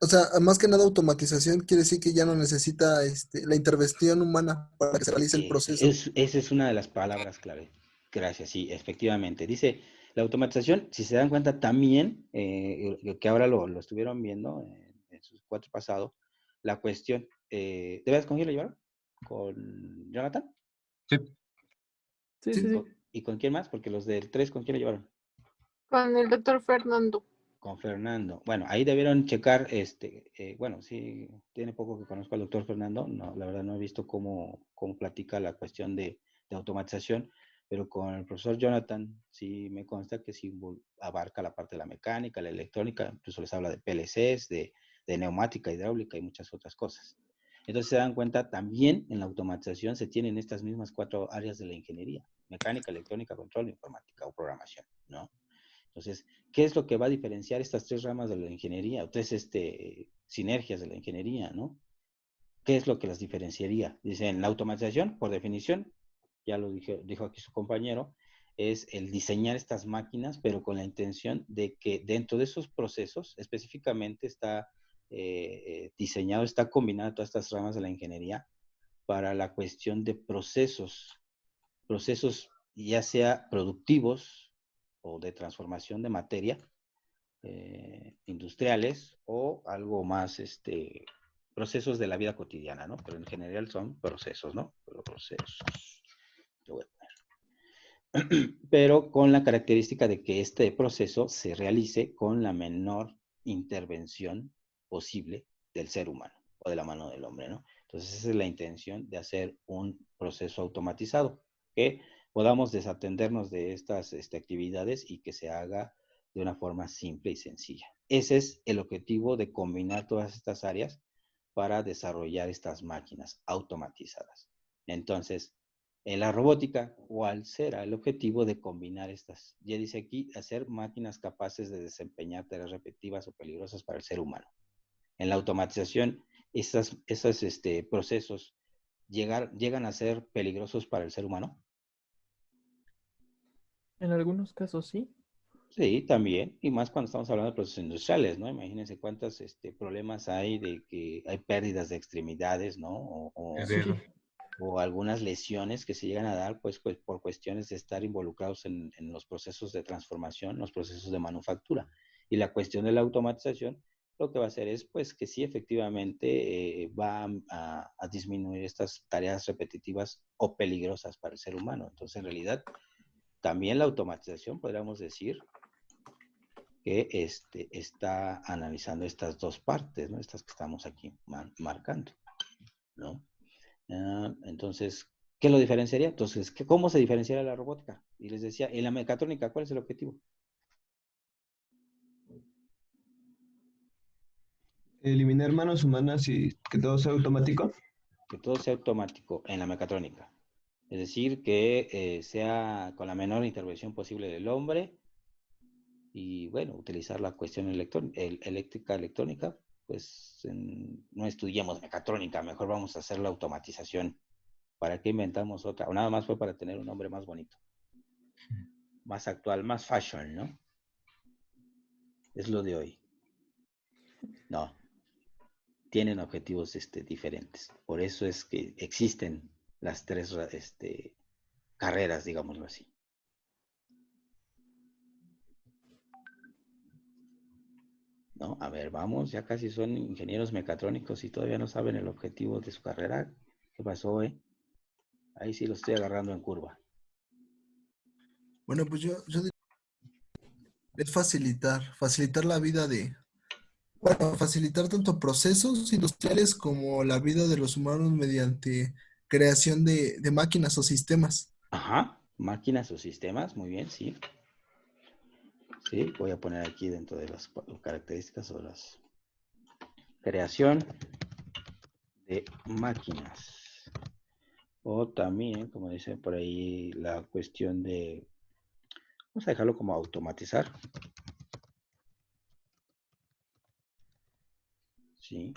S2: o sea, más que nada automatización quiere decir que ya no necesita la intervención humana para que se realice el proceso.
S5: Esa es una de las palabras clave. Gracias, sí, efectivamente. Dice, la automatización, si se dan cuenta también, que ahora lo estuvieron viendo en sus cuatro pasados, la cuestión, ¿de veras con quién lo llevaron? ¿Con Jonathan?
S1: Sí.
S6: Sí,
S2: Sí.
S6: sí, sí.
S5: ¿Y con quién más? Porque los del 3, ¿con quién lo llevaron?
S8: Con el doctor Fernando.
S5: Con Fernando. Bueno, ahí debieron checar, bueno, sí, tiene poco que conozco al doctor Fernando, no, la verdad no he visto cómo platica la cuestión de automatización, pero con el profesor Jonathan sí me consta que sí abarca la parte de la mecánica, la electrónica, incluso les habla de PLCs, de neumática, hidráulica y muchas otras cosas. Entonces se dan cuenta, también en la automatización se tienen estas mismas 4 áreas de la ingeniería: mecánica, electrónica, control, informática o programación, ¿no? Entonces, ¿qué es lo que va a diferenciar estas 3 ramas de la ingeniería, o 3 sinergias de la ingeniería, ¿no? ¿Qué es lo que las diferenciaría? Dicen, la automatización, por definición, ya lo dijo aquí su compañero, es el diseñar estas máquinas, pero con la intención de que dentro de esos procesos, específicamente está diseñado, está combinado todas estas ramas de la ingeniería para la cuestión de procesos ya sea productivos o de transformación de materia, industriales o algo más, procesos de la vida cotidiana, ¿no? Pero en general son procesos, ¿no? Procesos. Lo voy a poner. Pero con la característica de que este proceso se realice con la menor intervención posible del ser humano o de la mano del hombre, ¿no? Entonces esa es la intención de hacer un proceso automatizado, que podamos desatendernos de estas actividades y que se haga de una forma simple y sencilla. Ese es el objetivo de combinar todas estas áreas para desarrollar estas máquinas automatizadas. Entonces, en la robótica, ¿cuál será el objetivo de combinar estas? Ya dice aquí, hacer máquinas capaces de desempeñar tareas repetitivas o peligrosas para el ser humano. En la automatización, esos procesos llegan a ser peligrosos para el ser humano.
S6: En algunos casos sí.
S5: Sí, también, y más cuando estamos hablando de procesos industriales, ¿no? Imagínense cuántos problemas hay de que hay pérdidas de extremidades, ¿no?
S6: Sí.
S5: O algunas lesiones que se llegan a dar, pues por cuestiones de estar involucrados en los procesos de transformación, los procesos de manufactura. Y la cuestión de la automatización, lo que va a hacer es, pues, que sí, efectivamente, va a disminuir estas tareas repetitivas o peligrosas para el ser humano. Entonces, en realidad, también la automatización, podríamos decir, que está analizando estas 2 partes, ¿no? Estas que estamos aquí marcando, ¿no? Entonces, ¿qué lo diferenciaría? Entonces, ¿cómo se diferenciaría la robótica? Y les decía, en la mecatrónica, ¿cuál es el objetivo?
S9: Eliminar manos humanas y que todo sea automático.
S5: Que todo sea automático en la mecatrónica. Es decir, que sea con la menor intervención posible del hombre y, bueno, utilizar la cuestión eléctrica, electrónica, pues no estudiemos mecatrónica, mejor vamos a hacer la automatización ¿Para qué inventamos otra? O nada más fue para tener un nombre más bonito, más actual, más fashion, ¿no? Es lo de hoy. No, tienen objetivos diferentes. Por eso es que existen las tres carreras, digámoslo así. ¿No? A ver, vamos, ya casi son ingenieros mecatrónicos y todavía no saben el objetivo de su carrera. ¿Qué pasó, Ahí sí lo estoy agarrando en curva.
S2: Bueno, pues yo diría que es facilitar la vida bueno, facilitar tanto procesos industriales como la vida de los humanos mediante creación de máquinas o sistemas.
S5: Ajá, máquinas o sistemas, muy bien, sí. Sí, voy a poner aquí dentro de las características o las creación de máquinas. O también, como dice por ahí, la cuestión de, vamos a dejarlo como automatizar. Sí.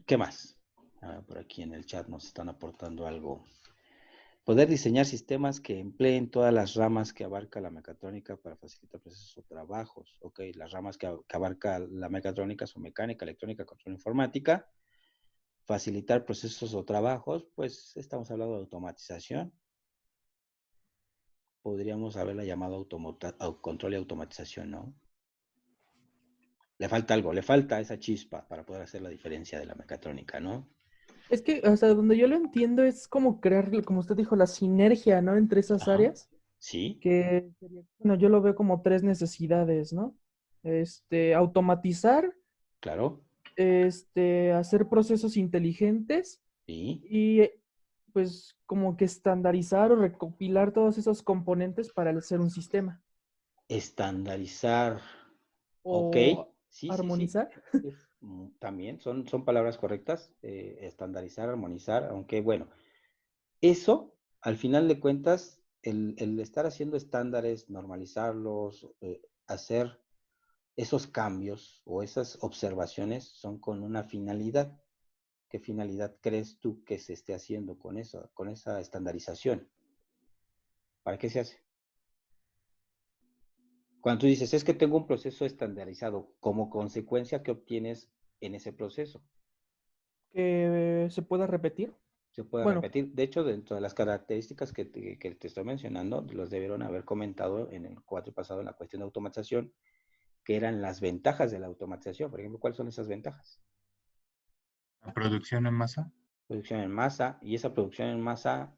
S5: ¿Qué más? Por aquí en el chat nos están aportando algo. Poder diseñar sistemas que empleen todas las ramas que abarca la mecatrónica para facilitar procesos o trabajos. Ok, las ramas que abarca la mecatrónica son mecánica, electrónica, control, informática. Facilitar procesos o trabajos, pues estamos hablando de automatización. Podríamos haberla llamado control y automatización, ¿no? Le falta algo, le falta esa chispa para poder hacer la diferencia de la mecatrónica, ¿no?
S6: Es que hasta donde yo lo entiendo es como crear, como usted dijo, la sinergia, ¿no? Entre esas
S5: Ajá.
S6: áreas.
S5: Sí,
S6: Que sería, bueno, yo lo veo como tres necesidades, ¿no? Automatizar,
S5: claro.
S6: hacer procesos inteligentes
S5: Sí,
S6: y pues como que estandarizar o recopilar todos esos componentes para hacer un sistema.
S5: estandarizar. Ok,
S6: O
S5: sí, sí, sí.
S6: armonizar.
S5: También son palabras correctas. Estandarizar, armonizar, aunque bueno, eso, al final de cuentas, el estar haciendo estándares, normalizarlos, hacer esos cambios o esas observaciones son con una finalidad. ¿Qué finalidad crees tú que se esté haciendo con eso, con esa estandarización? ¿Para qué se hace? Cuando tú dices, es que tengo un proceso estandarizado, como consecuencia, ¿qué obtienes en ese proceso?
S6: Que se pueda repetir.
S5: Se puede
S6: Bueno,
S5: repetir. De hecho, dentro de las características que te estoy mencionando, los debieron haber comentado en el cuatro pasado en la cuestión de automatización, que eran las ventajas de la automatización. Por ejemplo, ¿cuáles son esas ventajas?
S1: La producción en masa.
S5: Producción en masa, y esa producción en masa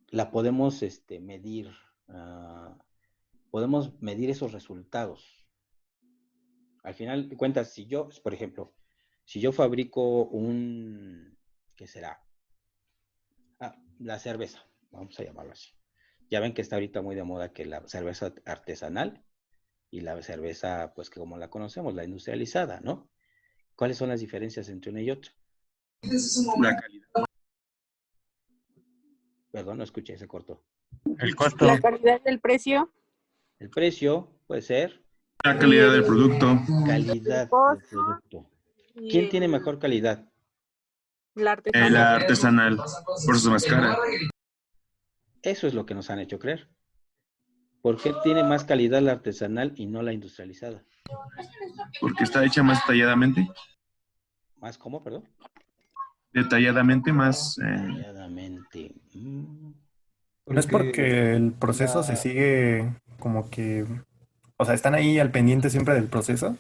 S5: la podemos medir. Podemos medir esos resultados. Al final de cuentas, si yo, por ejemplo, si yo fabrico ¿qué será? La cerveza, vamos a llamarlo así. Ya ven que está ahorita muy de moda que la cerveza artesanal y la cerveza, pues que como la conocemos, la industrializada, ¿no? ¿Cuáles son las diferencias entre una y otra?
S10: La calidad.
S5: Perdón, no escuché, se cortó.
S1: El costo.
S8: La calidad del precio.
S5: El precio puede ser.
S10: La calidad del producto.
S5: Calidad del producto. ¿Quién tiene mejor calidad?
S8: La artesanal.
S10: La artesanal. Por eso es más cara.
S5: Eso es lo que nos han hecho creer. ¿Por qué tiene más calidad la artesanal y no la industrializada?
S10: Porque está hecha más detalladamente.
S5: ¿Más cómo, perdón?
S10: Detalladamente, más...
S5: Detalladamente.
S11: No es porque el proceso se sigue como que, o sea, están ahí al pendiente siempre del proceso.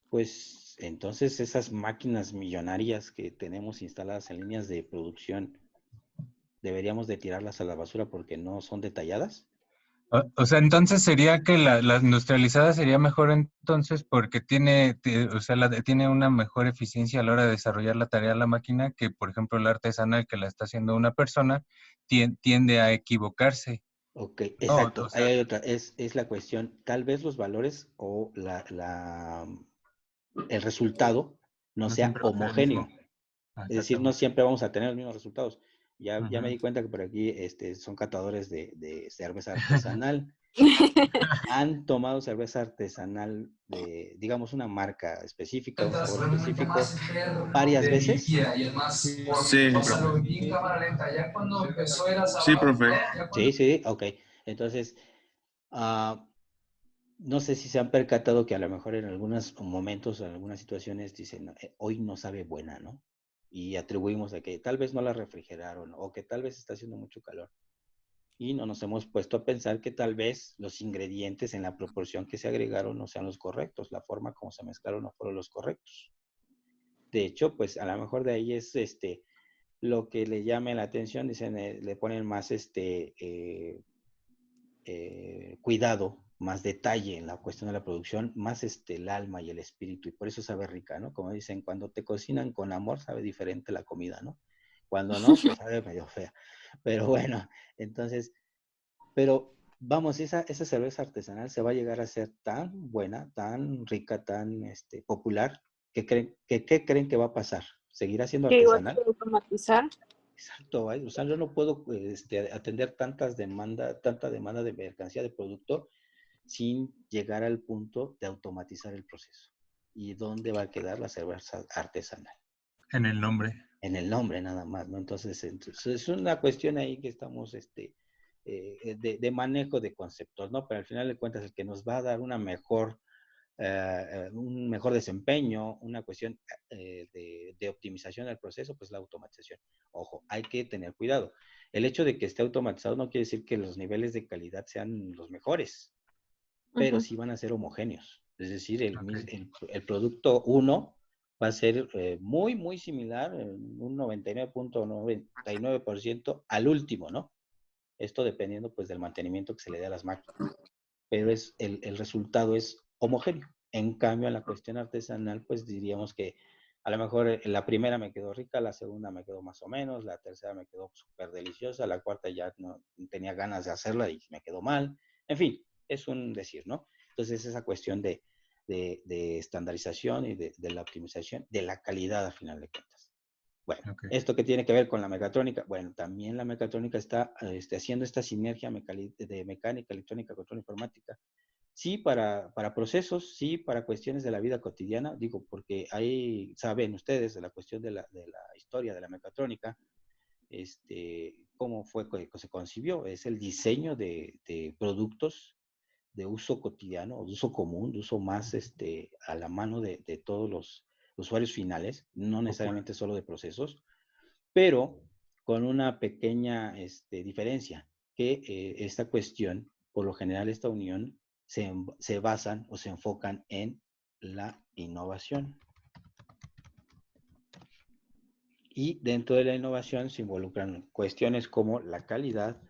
S5: Pues entonces esas máquinas millonarias que tenemos instaladas en líneas de producción, ¿deberíamos de tirarlas a la basura porque no son detalladas?
S1: O sea, entonces sería que la industrializada sería mejor entonces porque tiene una mejor eficiencia a la hora de desarrollar la tarea de la máquina que, por ejemplo, la artesanal que la está haciendo una persona tiende a equivocarse.
S5: Ok,
S1: No,
S5: exacto.
S1: o sea,
S5: Ahí hay otra. Es la cuestión. Tal vez los valores o el resultado no
S1: no
S5: sea
S1: siempre va a ser el
S5: homogéneo.
S1: mismo.
S5: Es decir, no
S1: Exactamente.
S5: siempre vamos a tener los mismos resultados. Ya me
S1: Ujú.
S5: di cuenta que por aquí son catadores de cerveza artesanal. ¿Han tomado cerveza artesanal de, digamos, una marca específica, un sabor específico, varias veces?
S10: Sí, sí, profe.
S5: Sí, sí, ok. Entonces, ah, no sé si se han percatado que a lo mejor en algunos momentos, en algunas situaciones, dicen, hoy no sabe buena, ¿no? Y atribuimos a que tal vez no la refrigeraron o que tal vez está haciendo mucho calor. Y no nos hemos puesto a pensar que tal vez los ingredientes en la proporción que se agregaron no sean los correctos, la forma como se mezclaron no fueron los correctos. De hecho, pues a lo mejor de ahí es lo que le llame la atención, dicen, le ponen más cuidado, más detalle en la cuestión de la producción, más el alma y el espíritu, y por eso sabe rica, ¿no? Como dicen, cuando te cocinan con amor, sabe diferente la comida, ¿no? Cuando no, pues sabe medio fea. Pero bueno, entonces, pero vamos, esa cerveza artesanal se va a llegar a ser tan buena, tan rica, tan popular, ¿qué creen que va a pasar? ¿Seguirá siendo
S8: Que igual
S5: artesanal?
S8: que automatizar.
S5: Exacto, o sea, yo no puedo atender tanta demanda de mercancía, de producto, sin llegar al punto de automatizar el proceso. ¿Y dónde va a quedar la cerveza artesanal?
S1: En el nombre.
S5: En el nombre nada más, ¿no? Entonces es una cuestión ahí que estamos de manejo de conceptos, ¿no? Pero al final de cuentas el que nos va a dar un mejor desempeño, una cuestión de optimización del proceso, pues la automatización. Ojo, hay que tener cuidado. El hecho de que esté automatizado no quiere decir que los niveles de calidad sean los mejores, pero sí van a ser homogéneos. Es decir, el producto 1 va a ser muy, muy similar, un 99.99% al último, ¿no? Esto dependiendo pues del mantenimiento que se le dé a las máquinas. Pero el resultado es homogéneo. En cambio, en la cuestión artesanal, pues diríamos que a lo mejor la primera me quedó rica, la segunda me quedó más o menos, la tercera me quedó súper deliciosa, la cuarta ya no tenía ganas de hacerla y me quedó mal. En fin, es un decir, ¿no? Entonces, esa cuestión de estandarización y de la optimización, de la calidad a final de cuentas. Bueno, esto que tiene que ver con la mecatrónica, bueno, también la mecatrónica está haciendo esta sinergia de mecánica, electrónica, control informática. Sí, para procesos, sí, para cuestiones de la vida cotidiana, digo, porque ahí saben ustedes de la cuestión de la historia de la mecatrónica, cómo fue que se concibió, es el diseño de productos de uso cotidiano, de uso común, de uso más a la mano de todos los usuarios finales, no necesariamente solo de procesos, pero con una pequeña diferencia, que esta cuestión, por lo general esta unión, se basan o se enfocan en la innovación. Y dentro de la innovación se involucran cuestiones como la calidad,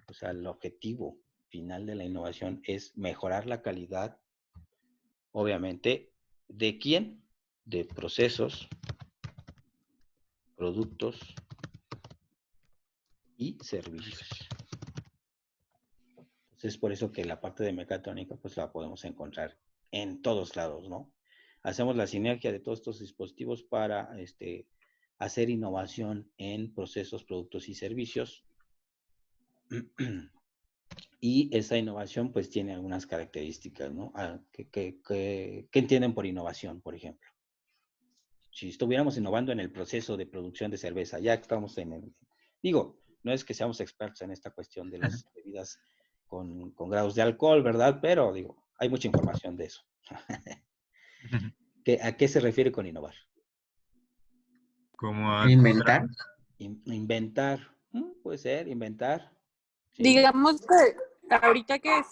S5: o sea, el objetivo final de la innovación es mejorar la calidad, obviamente, ¿de quién? De procesos, productos y servicios. Es por eso que la parte de mecatrónica pues la podemos encontrar en todos lados, ¿no? Hacemos la sinergia de todos estos dispositivos para hacer innovación en procesos, productos y servicios. Y esa innovación pues tiene algunas características, ¿no? ¿Qué entienden por innovación, por ejemplo? Si estuviéramos innovando en el proceso de producción de cerveza, ya estamos digo, no es que seamos expertos en esta cuestión de las bebidas con grados de alcohol, ¿verdad? Pero digo, hay mucha información de eso. ¿A qué se refiere con innovar?
S1: Como
S12: ¿Inventar?
S5: Inventar, puede ser, inventar. ¿sí?
S8: Digamos que ahorita que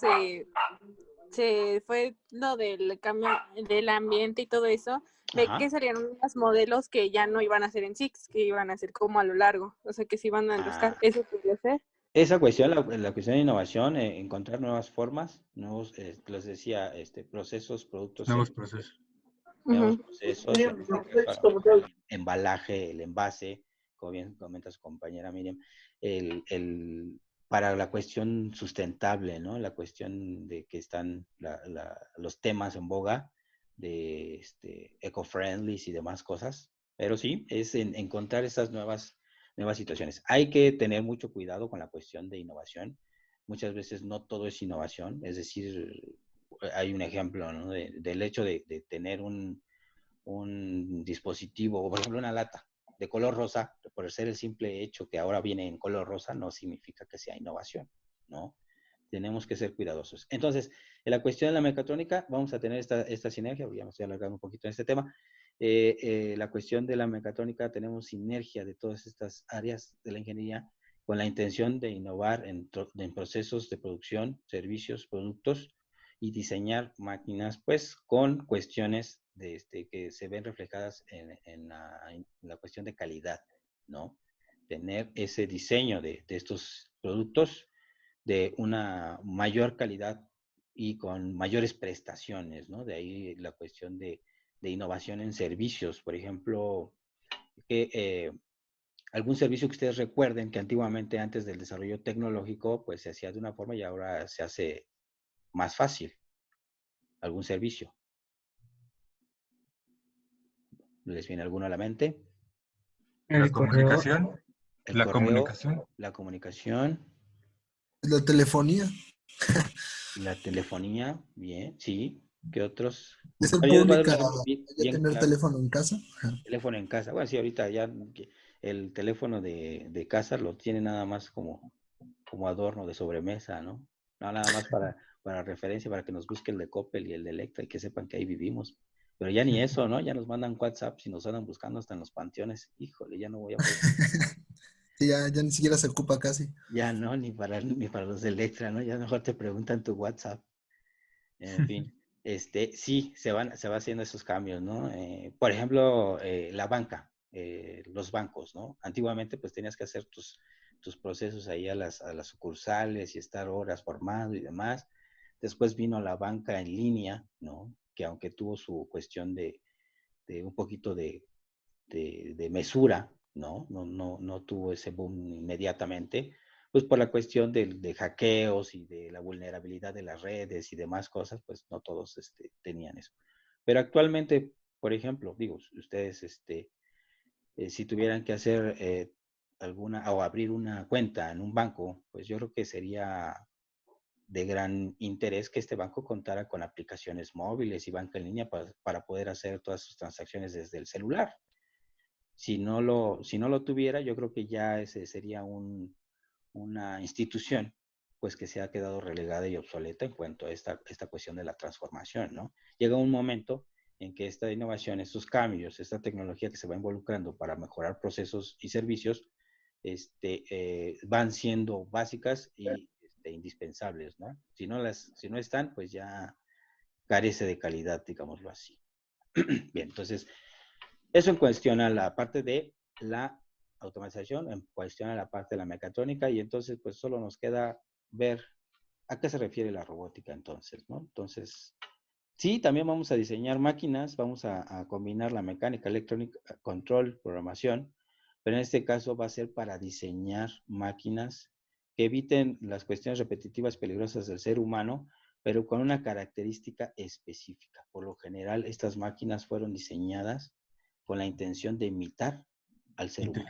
S8: se fue lo del cambio del ambiente y todo eso, de que serían unos modelos que ya no iban a ser en Six, que iban a ser como a lo largo, o sea que se iban a enroscar, eso podría ser.
S5: Esa cuestión, la cuestión de innovación, encontrar nuevas formas, nuevos, les decía, procesos, productos,
S1: nuevos procesos.
S5: nuevos procesos, en este caso, el embalaje, el envase, como bien comenta su compañera Miriam, para la cuestión sustentable, ¿no? La cuestión de que están los temas en boga de eco-friendly y demás cosas, pero sí, es encontrar esas nuevas situaciones. Hay que tener mucho cuidado con la cuestión de innovación, muchas veces no todo es innovación, es decir, hay un ejemplo, ¿no? Del hecho de tener un dispositivo, o por ejemplo una lata de color rosa, por ser el simple hecho que ahora viene en color rosa, no significa que sea innovación, ¿no? Tenemos que ser cuidadosos. Entonces, en la cuestión de la mecatrónica, vamos a tener esta sinergia, ya me estoy alargando un poquito en este tema. La cuestión de la mecatrónica, tenemos sinergia de todas estas áreas de la ingeniería con la intención de innovar en procesos de producción, servicios, productos y diseñar máquinas, pues, con cuestiones que se ven reflejadas en la cuestión de calidad, ¿no? Tener ese diseño de estos productos de una mayor calidad y con mayores prestaciones, ¿no? De ahí la cuestión de innovación en servicios, por ejemplo, que algún servicio que ustedes recuerden que antiguamente antes del desarrollo tecnológico, pues se hacía de una forma y ahora se hace más fácil. Algún servicio. ¿Les viene alguno a la mente?
S1: La comunicación.
S5: El
S1: La
S5: correo,
S1: comunicación.
S5: la comunicación.
S2: La telefonía.
S5: La telefonía, bien, sí. ¿Qué otros?
S2: ¿Es el
S5: Yo les voy a dar un
S2: pública
S5: ejemplo bien,
S2: ya
S5: bien
S2: tener
S5: claro.
S2: teléfono en casa? Ajá.
S5: Teléfono en casa. Bueno, sí, ahorita ya el teléfono de casa lo tiene nada más como adorno de sobremesa, ¿no? No, nada más para referencia, para que nos busque el de Coppel y el de Electra y que sepan que ahí vivimos. Pero ya ni eso, ¿no? Ya nos mandan WhatsApp y nos andan buscando hasta en los panteones. Híjole, ya no voy a poder.
S2: Sí, ya ni siquiera se ocupa casi.
S5: Ya no, ni para los de Electra, ¿no? Ya mejor te preguntan tu WhatsApp. En fin, sí, se va haciendo esos cambios, ¿no? Por ejemplo, la banca, los bancos, ¿no? Antiguamente, pues tenías que hacer tus procesos ahí a las sucursales y estar horas formado y demás. Después vino la banca en línea, ¿no? Que aunque tuvo su cuestión de un poquito de mesura, ¿no? No tuvo ese boom inmediatamente, pues por la cuestión de hackeos y de la vulnerabilidad de las redes y demás cosas, pues no todos tenían eso. Pero actualmente, por ejemplo, digo, ustedes, si tuvieran que hacer alguna o abrir una cuenta en un banco, pues yo creo que sería de gran interés que este banco contara con aplicaciones móviles y banca en línea para poder hacer todas sus transacciones desde el celular. Si no lo tuviera, yo creo que ya ese sería una institución pues que se ha quedado relegada y obsoleta en cuanto a esta cuestión de la transformación, ¿no? Llega un momento en que esta innovación, estos cambios, esta tecnología que se va involucrando para mejorar procesos y servicios, van siendo básicas y indispensables, ¿no? Si no están, pues ya carece de calidad, digámoslo así. Bien, entonces, eso en cuestión a la parte de la automatización, en cuestión a la parte de la mecatrónica, y entonces pues solo nos queda ver a qué se refiere la robótica entonces, ¿no? Entonces, sí, también vamos a diseñar máquinas, vamos a combinar la mecánica, electrónica, control, programación, pero en este caso va a ser para diseñar máquinas que eviten las cuestiones repetitivas peligrosas del ser humano, pero con una característica específica. Por lo general, estas máquinas fueron diseñadas con la intención de imitar al ser humano.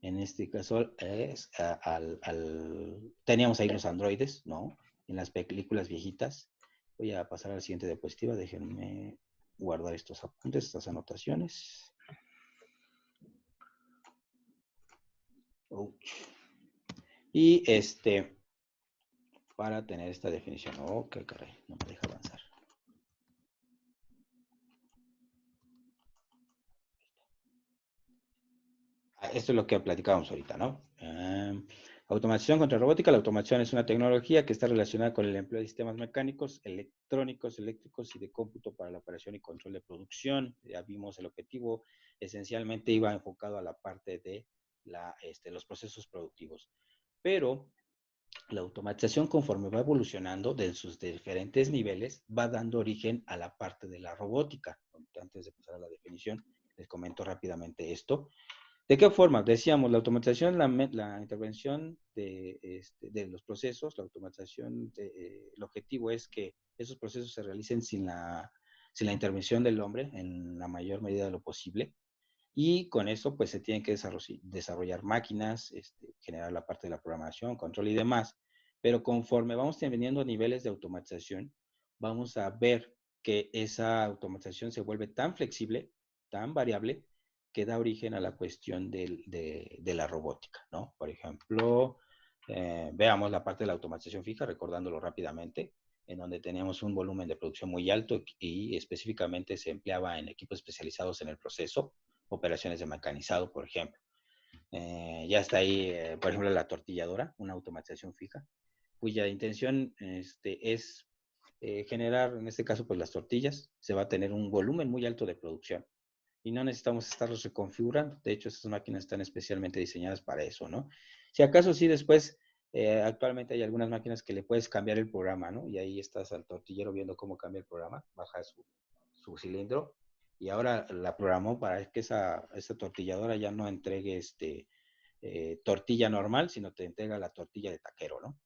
S5: En este caso, teníamos ahí los androides, ¿no? En las películas viejitas. Voy a pasar a la siguiente diapositiva. Déjenme guardar estos apuntes, estas anotaciones. Y para tener esta definición. Oh, qué caray, no me deja avanzar. Esto es lo que platicábamos ahorita, ¿no? Automatización contra robótica. La automación es una tecnología que está relacionada con el empleo de sistemas mecánicos, electrónicos, eléctricos y de cómputo para la operación y control de producción. Ya vimos el objetivo. Esencialmente iba enfocado a la parte de los procesos productivos. Pero la automatización, conforme va evolucionando de sus diferentes niveles, va dando origen a la parte de la robótica. Antes de pasar a la definición, les comento rápidamente esto. ¿De qué forma? Decíamos, la automatización, la intervención de los procesos, la automatización, el objetivo es que esos procesos se realicen sin la intervención del hombre en la mayor medida de lo posible. Y con eso, pues, se tienen que desarrollar máquinas, generar la parte de la programación, control y demás, Pero conforme vamos teniendo niveles de automatización, vamos a ver que esa automatización se vuelve tan flexible, tan variable, que da origen a la cuestión de la robótica, ¿no? Por ejemplo, veamos la parte de la automatización fija, recordándolo rápidamente, en donde teníamos un volumen de producción muy alto y específicamente se empleaba en equipos especializados en el proceso, operaciones de mecanizado, por ejemplo. Ya está ahí, por ejemplo, la tortilladora, una automatización fija, cuya intención es generar, en este caso, pues las tortillas. Se va a tener un volumen muy alto de producción y no necesitamos estarlos reconfigurando. De hecho, esas máquinas están especialmente diseñadas para eso, ¿no? Si acaso sí después, actualmente hay algunas máquinas que le puedes cambiar el programa, ¿no? Y ahí estás al tortillero viendo cómo cambia el programa, baja su cilindro y ahora la programó para que esa tortilladora ya no entregue tortilla normal, sino te entrega la tortilla de taquero, ¿no?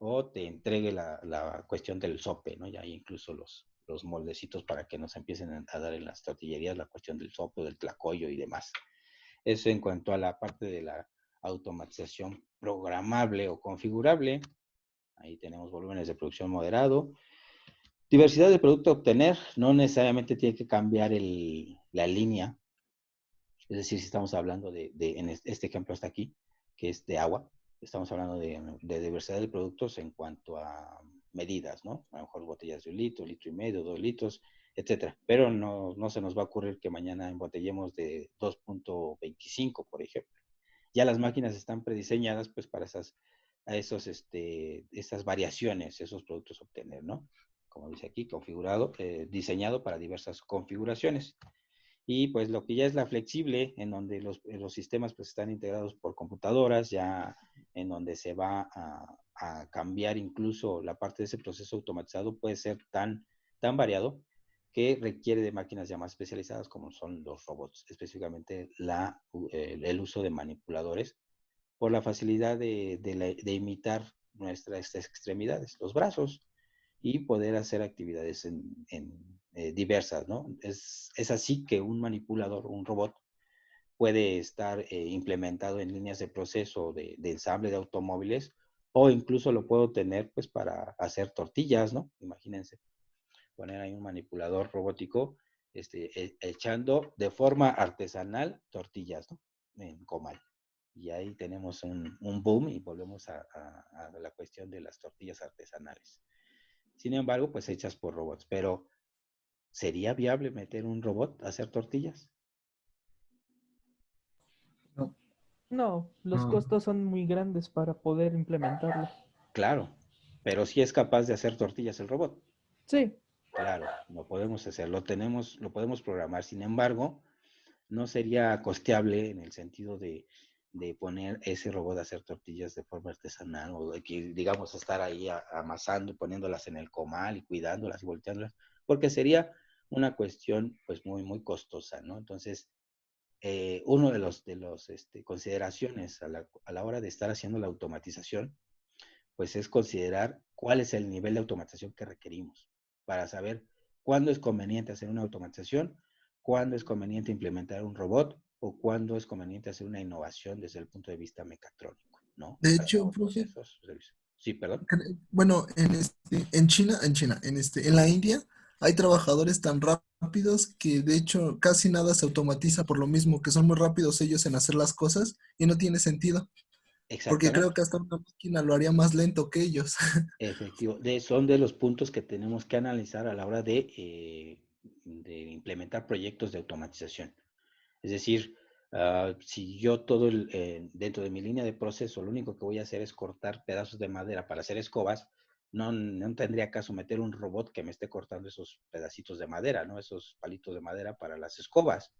S5: O te entregue la cuestión del sope, ¿no? Ya hay incluso los moldecitos para que nos empiecen a dar en las tortillerías la cuestión del sope, del tlacoyo y demás. Eso en cuanto a la parte de la automatización programable o configurable. Ahí tenemos volúmenes de producción moderado. Diversidad de producto a obtener. No necesariamente tiene que cambiar la línea. Es decir, si estamos hablando en este ejemplo hasta aquí, que es de agua, estamos hablando de diversidad de productos en cuanto a medidas, ¿no? A lo mejor botellas de 1 litro, 1,5 litros, 2 litros, etcétera. Pero no se nos va a ocurrir que mañana embotellemos de 2.25, por ejemplo. Ya las máquinas están prediseñadas, pues, para esas variaciones, esos productos a obtener, ¿no? Como dice aquí, configurado, diseñado para diversas configuraciones. Y pues lo que ya es la flexible, en donde los sistemas pues están integrados por computadoras, ya en donde se va a cambiar incluso la parte de ese proceso automatizado, puede ser tan variado que requiere de máquinas ya más especializadas como son los robots, específicamente el uso de manipuladores por la facilidad de imitar nuestras extremidades, los brazos, y poder hacer actividades diversas, ¿no? Es así que un manipulador, un robot, puede estar implementado en líneas de proceso de ensamble de automóviles, o incluso lo puedo tener pues para hacer tortillas, ¿no? Imagínense, poner ahí un manipulador robótico echando de forma artesanal tortillas, ¿no? En comal. Y ahí tenemos un boom y volvemos a la cuestión de las tortillas artesanales. Sin embargo, pues hechas por robots. Pero, ¿sería viable meter un robot a hacer tortillas?
S6: No, los
S2: No.
S6: costos son muy grandes para poder implementarlo.
S5: Claro, pero sí es capaz de hacer tortillas el robot.
S6: Sí,
S5: Claro, lo podemos hacer, lo podemos programar. Sin embargo, no sería costeable en el sentido de poner ese robot a hacer tortillas de forma artesanal o de que, digamos, estar ahí amasando y poniéndolas en el comal y cuidándolas y volteándolas, porque sería una cuestión pues muy, muy costosa, ¿no? Entonces, uno de los consideraciones a la hora de estar haciendo la automatización, pues es considerar cuál es el nivel de automatización que requerimos para saber cuándo es conveniente hacer una automatización, cuándo es conveniente implementar un robot o cuándo es conveniente hacer una innovación desde el punto de vista mecatrónico, ¿no?
S2: De
S5: Para
S2: hecho, profe,
S5: esos servicios. Sí, perdón.
S2: bueno, en la India hay trabajadores tan rápidos que de hecho casi nada se automatiza por lo mismo que son muy rápidos ellos en hacer las cosas y no tiene sentido, porque creo
S5: Exactamente.
S2: que hasta una máquina lo haría más lento que ellos.
S5: Efectivo. Son de los puntos que tenemos que analizar a la hora de implementar proyectos de automatización. Es decir, si yo dentro de mi línea de proceso, lo único que voy a hacer es cortar pedazos de madera para hacer escobas, no tendría caso meter un robot que me esté cortando esos pedacitos de madera, ¿no? Esos palitos de madera para las escobas.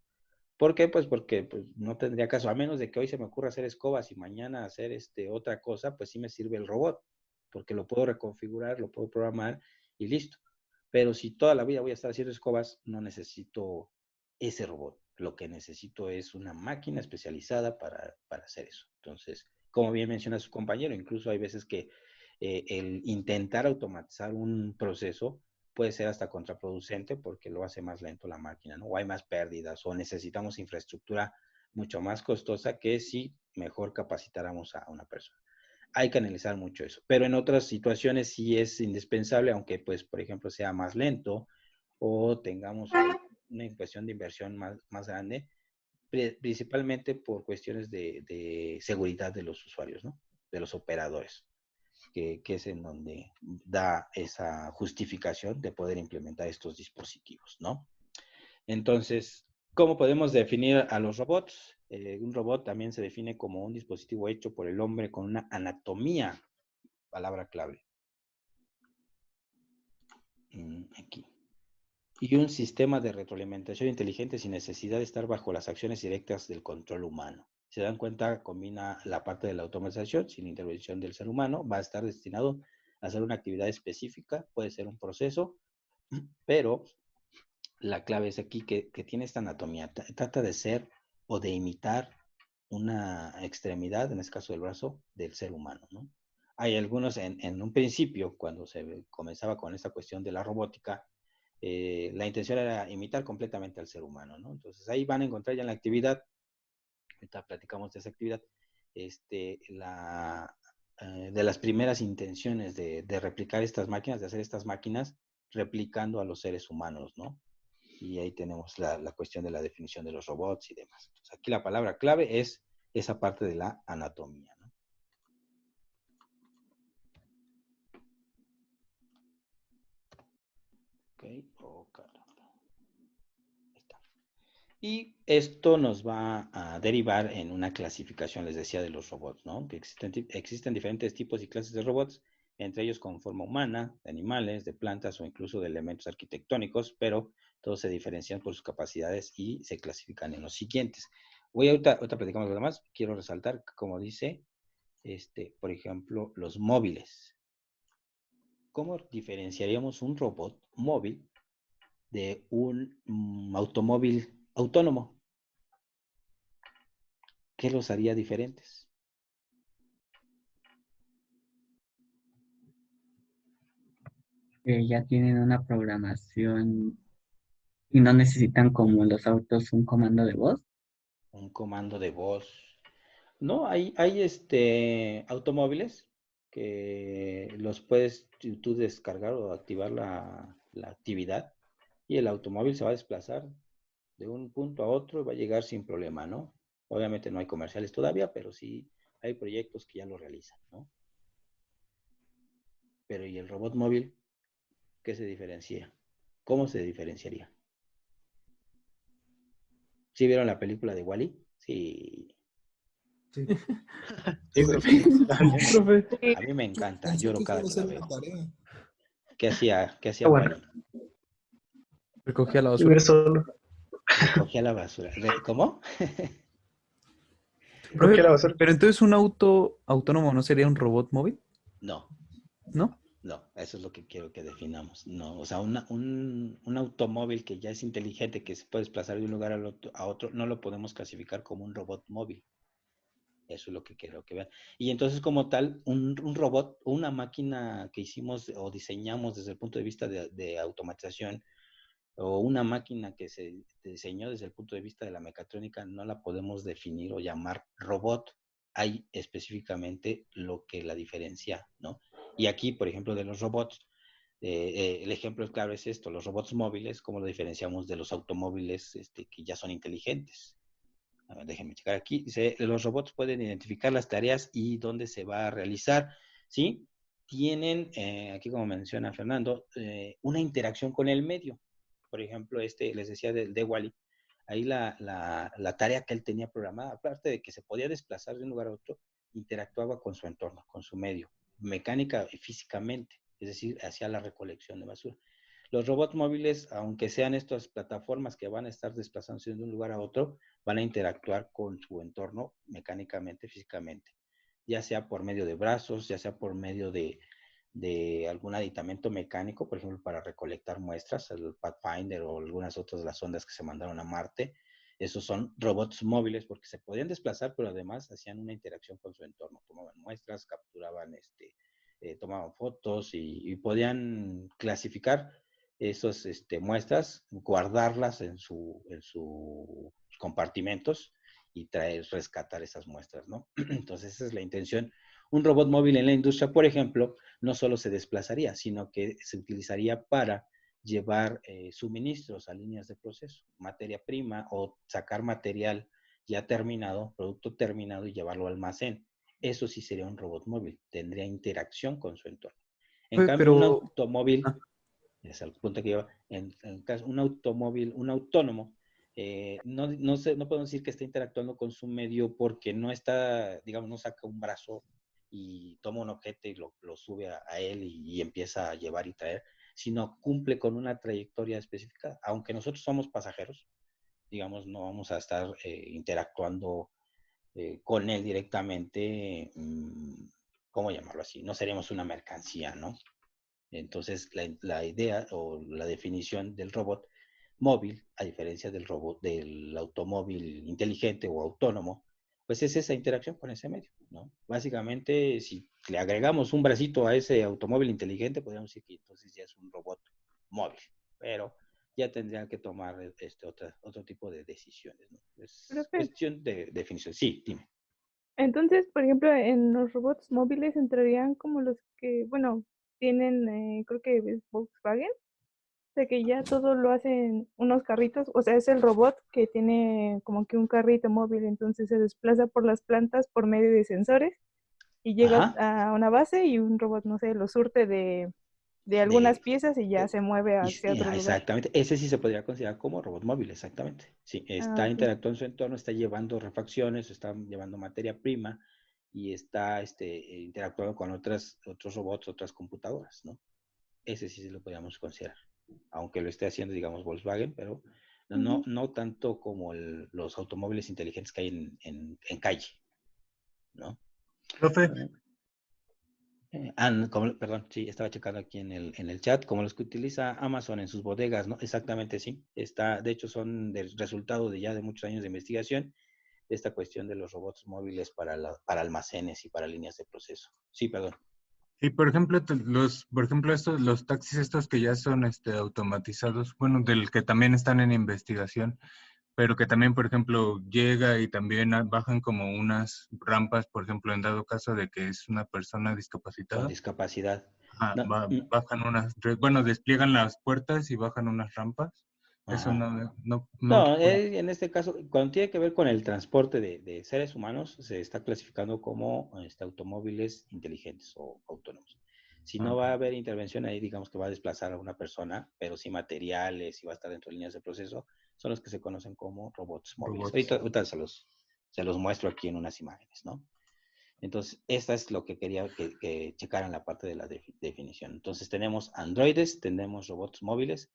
S5: ¿Por qué? Pues porque pues, no tendría caso, a menos de que hoy se me ocurra hacer escobas y mañana hacer otra cosa, pues sí me sirve el robot, porque lo puedo reconfigurar, lo puedo programar y listo. Pero si toda la vida voy a estar haciendo escobas, no necesito ese robot. Lo que necesito es una máquina especializada para hacer eso. Entonces, como bien menciona su compañero, incluso hay veces que el intentar automatizar un proceso puede ser hasta contraproducente porque lo hace más lento la máquina, ¿no? O hay más pérdidas o necesitamos infraestructura mucho más costosa que si mejor capacitáramos a una persona. hay que analizar mucho eso. Pero en otras situaciones sí es indispensable, aunque pues, por ejemplo, sea más lento o tengamos una cuestión de inversión más grande, principalmente por cuestiones de seguridad de los usuarios, ¿no? De los operadores, que es en donde da esa justificación de poder implementar estos dispositivos, ¿no? Entonces, ¿cómo podemos definir a los robots? Un robot también se define como un dispositivo hecho por el hombre con una anatomía, palabra clave. Aquí. Y un sistema de retroalimentación inteligente sin necesidad de estar bajo las acciones directas del control humano. Si se dan cuenta, combina la parte de la automatización sin intervención del ser humano, va a estar destinado a hacer una actividad específica, puede ser un proceso, pero la clave es aquí que tiene esta anatomía. Trata de ser o de imitar una extremidad, en este caso del brazo, del ser humano, ¿no? Hay algunos en un principio, cuando se comenzaba con esta cuestión de la robótica, la intención era imitar completamente al ser humano, ¿no? Entonces ahí van a encontrar ya en la actividad, ahorita platicamos de esa actividad, de las primeras intenciones de replicar estas máquinas, de hacer estas máquinas replicando a los seres humanos, ¿no? Y ahí tenemos la cuestión de la definición de los robots y demás. Entonces, aquí la palabra clave es esa parte de la anatomía, ¿no? Ok, oh, caramba. Ahí está. Y esto nos va a derivar en una clasificación, les decía, de los robots, ¿no? Que existen diferentes tipos y clases de robots, entre ellos con forma humana, de animales, de plantas o incluso de elementos arquitectónicos, pero todos se diferencian por sus capacidades y se clasifican en los siguientes. Ahorita platicamos lo demás. Quiero resaltar, como dice, por ejemplo, los móviles. ¿Cómo diferenciaríamos un robot móvil de un automóvil autónomo? ¿Qué los haría diferentes?
S12: Que ya tienen una programación y no necesitan como los autos un comando de voz.
S5: Un comando de voz. No, hay automóviles que los puedes tú descargar o activar la actividad y el automóvil se va a desplazar de un punto a otro y va a llegar sin problema, ¿no? Obviamente no hay comerciales todavía, pero sí hay proyectos que ya lo realizan, ¿no? Pero ¿y el robot móvil? ¿Qué se diferencia? ¿Cómo se diferenciaría? ¿Sí vieron la película de Wall-E? Sí.
S2: Sí.
S5: Sí,
S6: Profe.
S5: a mí me encanta,
S2: Pensé
S5: lloro
S2: que
S5: cada
S2: solo
S5: que la
S2: hacer
S5: veo.
S2: la tarea.
S5: ¿Qué hacía
S3: Bueno.
S5: Wall-E?
S6: Recogía la basura.
S3: Vivir solo.
S5: Recogía la basura. ¿Cómo?
S6: Profe,
S3: Recogía la basura.
S6: pero entonces un auto autónomo no sería un robot móvil,
S5: No,
S6: ¿no?
S5: no, eso es lo que quiero que definamos. No, o sea, un automóvil que ya es inteligente, que se puede desplazar de un lugar a otro, no lo podemos clasificar como un robot móvil. Eso es lo que quiero que vean. Y entonces, como tal, un robot o una máquina que hicimos o diseñamos desde el punto de vista de automatización, o una máquina que se diseñó desde el punto de vista de la mecatrónica, no la podemos definir o llamar robot. Hay específicamente lo que la diferencia, ¿no? Y aquí, por ejemplo, de los robots, el ejemplo claro es esto, los robots móviles, ¿cómo lo diferenciamos de los automóviles que ya son inteligentes? A ver, déjenme checar aquí. Dice, los robots pueden identificar las tareas y dónde se va a realizar, ¿sí? Tienen, aquí como menciona Fernando, una interacción con el medio. Por ejemplo, les decía de Wall-E, ahí la tarea que él tenía programada, aparte de que se podía desplazar de un lugar a otro, interactuaba con su entorno, con su medio, mecánica y físicamente, es decir, hacía la recolección de basura. Los robots móviles, aunque sean estas plataformas que van a estar desplazándose de un lugar a otro, van a interactuar con su entorno mecánicamente, físicamente, ya sea por medio de brazos, ya sea por medio de algún aditamento mecánico, por ejemplo, para recolectar muestras, el Pathfinder o algunas otras de las sondas que se mandaron a Marte. Esos son robots móviles porque se podían desplazar, pero además hacían una interacción con su entorno. Tomaban muestras, capturaban, tomaban fotos y podían clasificar esas muestras, guardarlas en sus compartimentos y rescatar esas muestras, ¿no? Entonces, esa es la intención. Un robot móvil en la industria, por ejemplo, no solo se desplazaría, sino que se utilizaría para llevar suministros a líneas de proceso, materia prima o sacar material ya terminado, producto terminado y llevarlo al almacén. Eso sí sería un robot móvil, tendría interacción con su entorno. En cambio, un automóvil, es el punto que lleva, en caso, un automóvil, un autónomo, no podemos decir que está interactuando con su medio porque no está, digamos, no saca un brazo y toma un objeto y lo sube a él y empieza a llevar y traer, sino cumple con una trayectoria específica. Aunque nosotros somos pasajeros, digamos, no vamos a estar interactuando con él directamente, ¿cómo llamarlo así? No seríamos una mercancía, ¿no? Entonces, la idea o la definición del robot móvil, a diferencia del robot, del automóvil inteligente o autónomo, pues es esa interacción con ese medio, ¿no? Básicamente, si le agregamos un bracito a ese automóvil inteligente, podríamos decir que entonces ya es un robot móvil, pero ya tendrían que tomar otro tipo de decisiones, ¿no? Es
S4: Profe,
S5: cuestión de definición. Sí, dime.
S4: entonces, por ejemplo, en los robots móviles entrarían como los que, bueno, tienen, creo que es Volkswagen, de que ya todo lo hacen unos carritos, o sea, es el robot que tiene como que un carrito móvil, entonces se desplaza por las plantas por medio de sensores y llega
S5: Ajá.
S4: a una base y un robot, no sé, lo surte de algunas piezas y ya se mueve hacia otro lugar.
S5: Exactamente, ese sí se podría considerar como robot móvil, exactamente. Sí,
S4: Ah,
S5: está
S4: ok.
S5: interactuando en su entorno, está llevando refacciones, está llevando materia prima y está interactuando con otros robots, otras computadoras, ¿no? Ese sí se lo podríamos considerar, aunque lo esté haciendo, digamos, Volkswagen, pero no tanto como los automóviles inteligentes que hay en calle, ¿no?
S1: Profe,
S5: Perdón, sí, estaba checando aquí en el chat, como los que utiliza Amazon en sus bodegas, ¿no? Exactamente, sí. De hecho, son del resultado de ya de muchos años de investigación, de esta cuestión de los robots móviles para almacenes y para líneas de proceso. Sí, perdón.
S1: y por ejemplo, los taxis estos que ya son automatizados, bueno, del que también están en investigación, pero que también, por ejemplo, llega y también bajan como unas rampas, por ejemplo, en dado caso de que es una persona
S5: Con
S1: discapacitada.
S5: discapacidad.
S1: Ajá,
S5: No,
S1: bajan bueno, despliegan las puertas y bajan unas rampas. Eso
S5: ajá.
S1: no.
S5: No, en este caso, cuando tiene que ver con el transporte de seres humanos, se está clasificando como automóviles inteligentes o autónomos. Si no va a haber intervención ahí, digamos que va a desplazar a una persona, pero sí materiales y va a estar dentro de líneas de proceso, son los que se conocen como robots móviles. Ahorita se los muestro aquí en unas imágenes, ¿no? Entonces, esta es lo que quería que checaran la parte de la definición. Entonces, tenemos androides, tenemos robots móviles,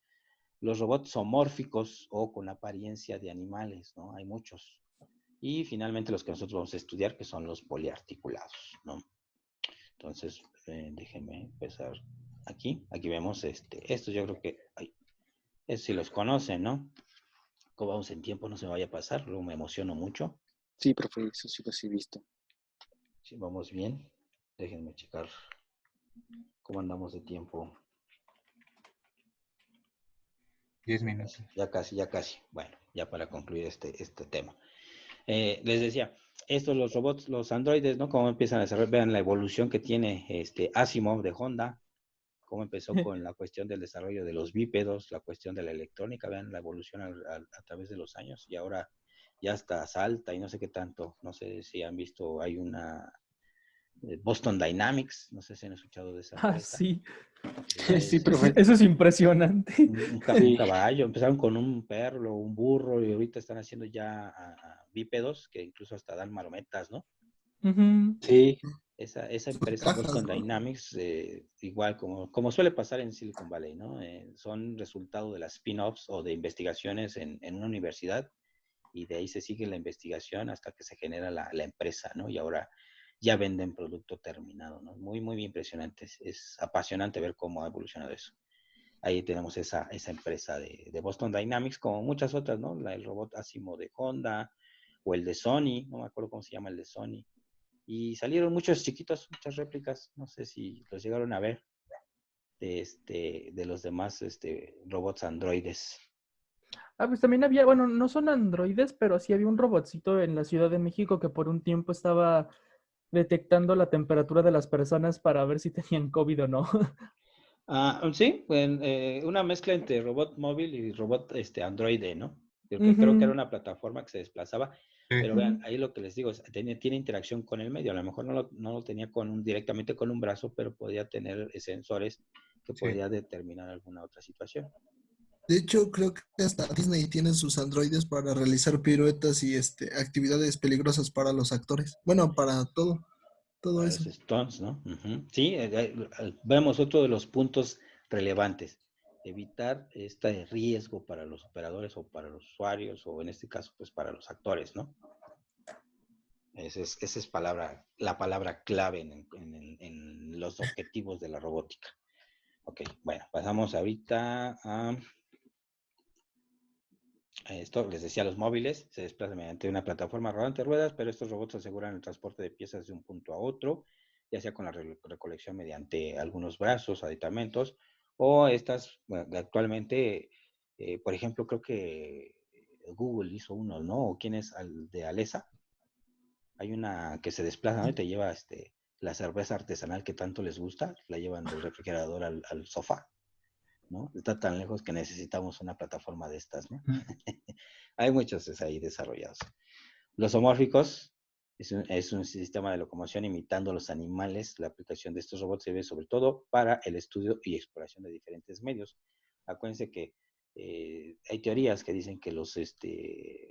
S5: los robots zoomórficos o con apariencia de animales, ¿no? Hay muchos. Y finalmente los que nosotros vamos a estudiar, que son los poliarticulados, ¿no? Entonces, déjenme empezar aquí. Aquí vemos estos yo creo que, estos sí los conocen, ¿no? Como vamos en tiempo, no se me vaya a pasar, luego me emociono mucho.
S7: Sí, profe, eso sí los he visto.
S5: Sí, vamos bien. Déjenme checar cómo andamos de tiempo.
S1: 10 minutos.
S5: Ya casi. Bueno, ya para concluir este tema. Les decía, los robots, los androides, ¿no? Cómo empiezan a desarrollar, vean la evolución que tiene Asimov de Honda, cómo empezó con la cuestión del desarrollo de los bípedos, la cuestión de la electrónica, vean la evolución a través de los años y ahora ya hasta salta y no sé qué tanto, no sé si han visto, hay una Boston Dynamics, no sé si han escuchado de esa empresa.
S6: Sí.
S7: Sí, profe.
S6: Eso es impresionante.
S5: Un caballo, empezaron con un perro, un burro y ahorita están haciendo ya bípedos que incluso hasta dan marometas, ¿no?
S7: Sí.
S5: Esa empresa Boston Dynamics, igual como suele pasar en Silicon Valley, ¿no? Son resultado de las spin-offs o de investigaciones en una universidad y de ahí se sigue la investigación hasta que se genera la empresa, ¿no? Y ahora ya venden producto terminado, ¿no? Muy, muy impresionante. Es apasionante ver cómo ha evolucionado eso. Ahí tenemos esa empresa de Boston Dynamics, como muchas otras, ¿no? El robot Asimov de Honda o el de Sony, no me acuerdo cómo se llama el de Sony. Y salieron muchos chiquitos, muchas réplicas, no sé si los llegaron a ver, de los demás robots androides.
S6: Pues también había, bueno, no son androides, pero sí había un robotcito en la Ciudad de México que por un tiempo estaba detectando la temperatura de las personas para ver si tenían COVID o no.
S5: Sí, una mezcla entre robot móvil y robot androide, ¿no? Porque creo que era una plataforma que se desplazaba, pero vean, ahí lo que les digo, tiene interacción con el medio, a lo mejor no lo tenía directamente con un brazo, pero podía tener sensores que podía determinar alguna otra situación.
S2: De hecho, creo que hasta Disney tiene sus androides para realizar piruetas y actividades peligrosas para los actores. Bueno, para todo
S5: para
S2: eso.
S5: Los Stones, ¿no? Sí, vemos otro de los puntos relevantes. Evitar este riesgo para los operadores o para los usuarios, o en este caso, pues para los actores, ¿no? Esa es la palabra clave en los objetivos de la robótica. Ok, bueno, pasamos ahorita a esto. Les decía, los móviles se desplazan mediante una plataforma rodante de ruedas, pero estos robots aseguran el transporte de piezas de un punto a otro, ya sea con la recolección mediante algunos brazos, aditamentos, o actualmente, por ejemplo, creo que Google hizo uno, ¿no? ¿O quién es? De Alesa. Hay una que se desplaza, ¿no? Y te lleva la cerveza artesanal que tanto les gusta, la llevan del refrigerador al sofá, ¿no? Está tan lejos que necesitamos una plataforma de estas, ¿no? Hay muchos ahí desarrollados. Los zoomórficos es un sistema de locomoción imitando a los animales. La aplicación de estos robots se ve sobre todo para el estudio y exploración de diferentes medios. Acuérdense que hay teorías que dicen que los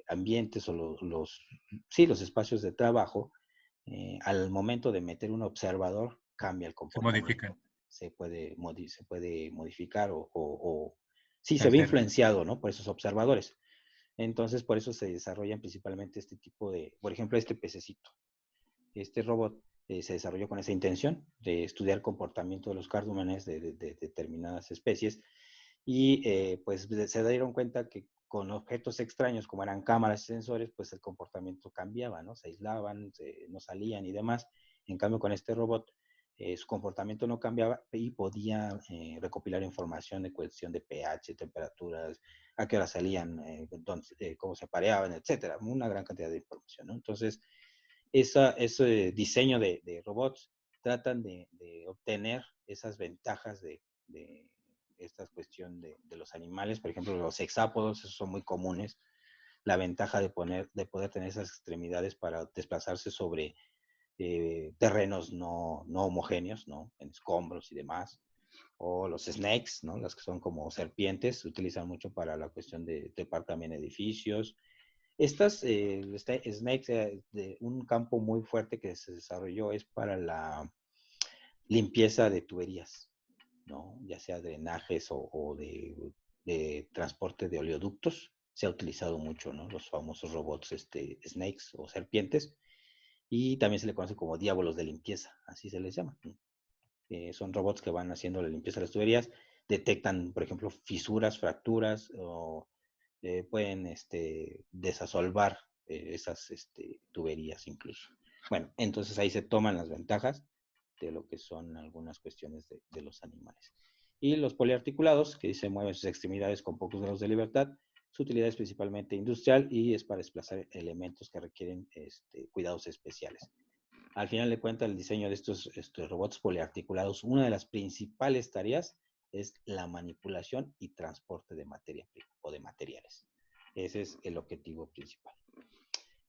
S5: ambientes o los espacios de trabajo, al momento de meter un observador, cambia el comportamiento. Se puede modificar sí, se ve influenciado, ¿no? Por esos observadores. Entonces, por eso se desarrollan principalmente este tipo por ejemplo, este pececito. Este robot se desarrolló con esa intención de estudiar el comportamiento de los cardúmenes de determinadas especies, y pues se dieron cuenta que con objetos extraños, como eran cámaras y sensores, pues el comportamiento cambiaba, ¿no? Se aislaban, no salían y demás. En cambio, con este robot, su comportamiento no cambiaba y podía recopilar información de cuestión de pH, temperaturas, a qué hora salían, cómo se apareaban, etcétera. Una gran cantidad de información, ¿no? Entonces, ese diseño de robots tratan de obtener esas ventajas de esta cuestión de los animales. Por ejemplo, los hexápodos, esos son muy comunes. La ventaja de poder tener esas extremidades para desplazarse sobre terrenos no homogéneos, ¿no? En escombros y demás. O los snakes, ¿no? Las que son como serpientes, se utilizan mucho para la cuestión de trepar también edificios. Estas snakes, de un campo muy fuerte que se desarrolló es para la limpieza de tuberías, ¿no? Ya sea drenajes o de transporte de oleoductos. Se ha utilizado mucho, ¿no? Los famosos robots snakes o serpientes. Y también se le conoce como diábolos de limpieza, así se les llama, ¿no? Son robots que van haciendo la limpieza de las tuberías, detectan, por ejemplo, fisuras, fracturas, o pueden desasolvar esas tuberías incluso. Bueno, entonces ahí se toman las ventajas de lo que son algunas cuestiones de los animales. Y los poliarticulados, que se mueven sus extremidades con pocos grados de libertad, su utilidad es principalmente industrial y es para desplazar elementos que requieren cuidados especiales. Al final de cuentas, el diseño de estos robots poliarticulados, una de las principales tareas es la manipulación y transporte de materia prima o de materiales. Ese es el objetivo principal.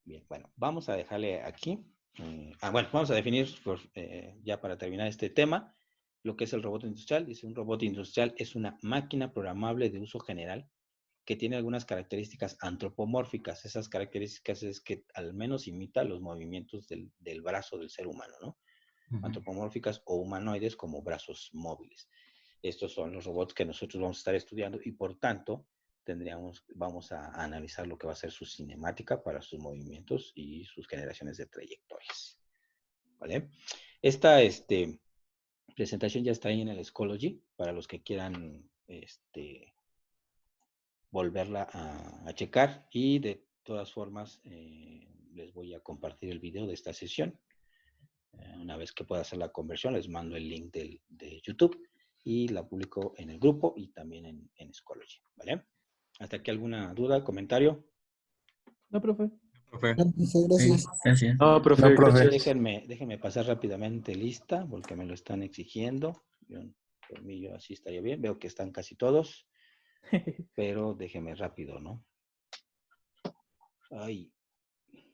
S5: Bien, bueno, vamos a dejarle aquí. Bueno, vamos a definir, ya para terminar este tema, lo que es el robot industrial. Dice, un robot industrial es una máquina programable de uso general que tiene algunas características antropomórficas. Esas características es que al menos imita los movimientos del brazo del ser humano, ¿no? Antropomórficas o humanoides como brazos móviles. Estos son los robots que nosotros vamos a estar estudiando y por tanto vamos a analizar lo que va a ser su cinemática para sus movimientos y sus generaciones de trayectorias. ¿Vale? Esta presentación ya está ahí en el Schoology para los que quieran volverla a checar, y de todas formas les voy a compartir el video de esta sesión. Una vez que pueda hacer la conversión, les mando el link de YouTube y la publico en el grupo y también en Schoology, ¿vale? ¿Hasta aquí alguna duda, comentario?
S6: No, profe.
S1: Profe.
S2: Gracias.
S12: Gracias.
S7: No, profe,
S11: No, profe.
S7: gracias.
S5: Déjenme pasar rápidamente lista porque me lo están exigiendo. Por mí yo así estaría bien. Veo que están casi todos, pero déjenme rápido, ¿no? Ay,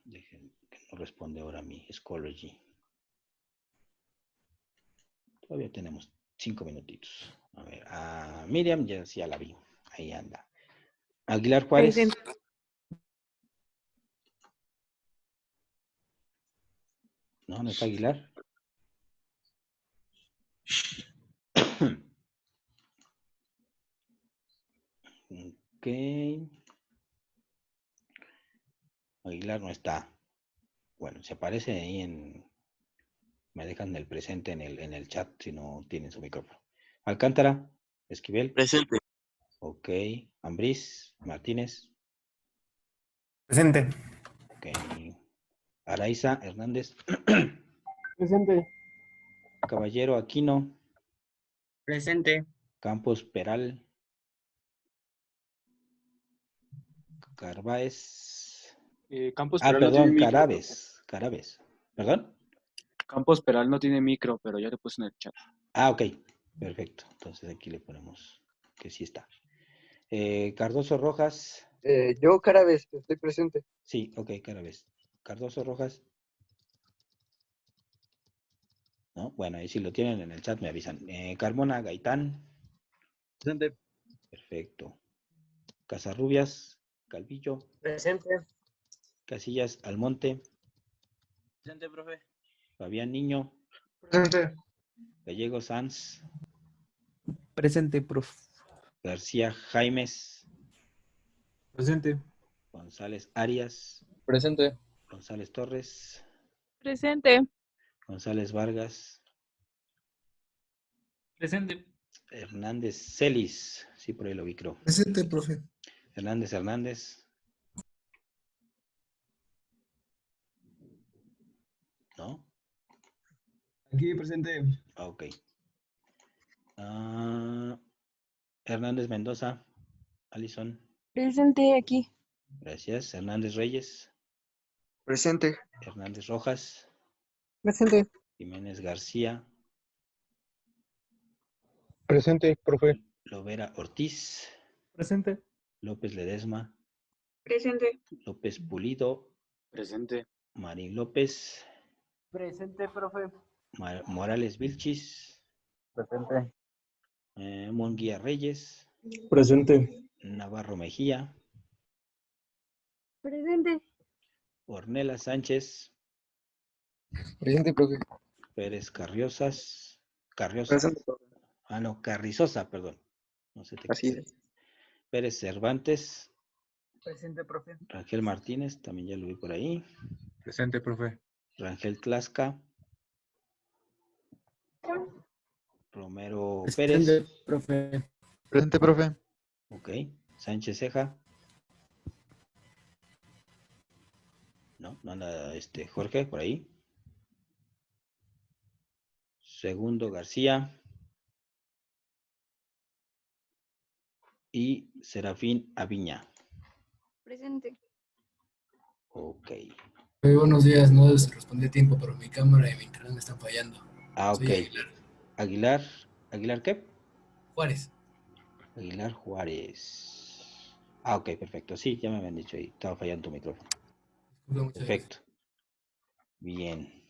S5: déjenme que no responde ahora mi Schoology. Todavía tenemos 5 minutitos. A ver, a Miriam ya la vi. Ahí anda. Aguilar Juárez.
S8: Presente.
S5: No, no está Aguilar. Ok. Aguilar no está. Bueno, se aparece ahí me dejan el presente en el chat si no tienen su micrófono. Alcántara, Esquivel.
S13: Presente.
S5: Ok. Ambriz, Martínez.
S11: Presente.
S5: Ok. Araiza Hernández.
S6: Presente.
S5: Caballero Aquino.
S12: Presente.
S5: Campos Peral. Carváez.
S7: Campos Peral no tiene
S5: Perdón,
S7: micro.
S5: Carabes. ¿Perdón?
S7: Campos Peral no tiene micro, pero ya le puse en el chat.
S5: Ok. Perfecto. Entonces aquí le ponemos que sí está. Cardoso Rojas.
S13: Yo, Carabes, estoy presente.
S5: Sí, ok, Carabes. Cardoso Rojas. ¿No? Bueno, ahí si lo tienen en el chat me avisan. Carmona Gaitán.
S13: Presente.
S5: Perfecto. Casarrubias, Calvillo.
S13: Presente.
S5: Casillas Almonte.
S13: Presente, profe.
S5: Fabián Niño.
S3: Presente.
S5: Gallego Sanz.
S6: Presente, profe.
S5: García Jaimes.
S9: Presente.
S5: González Arias.
S13: Presente.
S5: González Torres.
S8: Presente.
S5: González Vargas.
S13: Presente.
S5: Hernández Celis. Sí, por ahí lo vi, creo.
S2: Presente, profe.
S5: Hernández. ¿No?
S9: Aquí presente.
S5: Ok. Hernández Mendoza. Alison.
S8: Presente aquí.
S5: Gracias. Hernández Reyes.
S13: Presente.
S5: Hernández Rojas.
S8: Presente.
S5: Jiménez García.
S9: Presente, profe.
S5: Lovera Ortiz.
S6: Presente.
S5: López Ledesma.
S8: Presente.
S5: López Pulido.
S7: Presente.
S5: Marín López.
S6: Presente, profe.
S5: Morales Vilchis.
S13: Presente.
S5: Monguía Reyes.
S9: Presente.
S5: Navarro Mejía.
S8: Presente.
S5: Ornella Sánchez.
S13: Presente, profe.
S5: Pérez Carrizosa.
S13: Presente, profe.
S5: No, Carrizosa, perdón. No sé te
S13: Así es.
S5: Pérez Cervantes.
S13: Presente, profe.
S5: Rangel Martínez, también ya lo vi por ahí.
S1: Presente, profe.
S5: Rangel Tlasca. Romero
S6: Presente,
S5: Pérez.
S6: profe.
S13: Presente, profe.
S5: Ok. Sánchez Ceja. No anda Jorge por ahí. Segundo García. Y Serafín Aviña.
S8: Presente.
S5: Ok.
S14: Muy buenos días, no respondí a tiempo, pero mi cámara y mi internet me están fallando.
S5: Ok.
S14: Soy Aguilar.
S5: ¿Aguilar qué?
S14: Juárez.
S5: Aguilar Juárez. Ok, perfecto. Sí, ya me habían dicho ahí. Estaba fallando tu micrófono. Perfecto. Bien.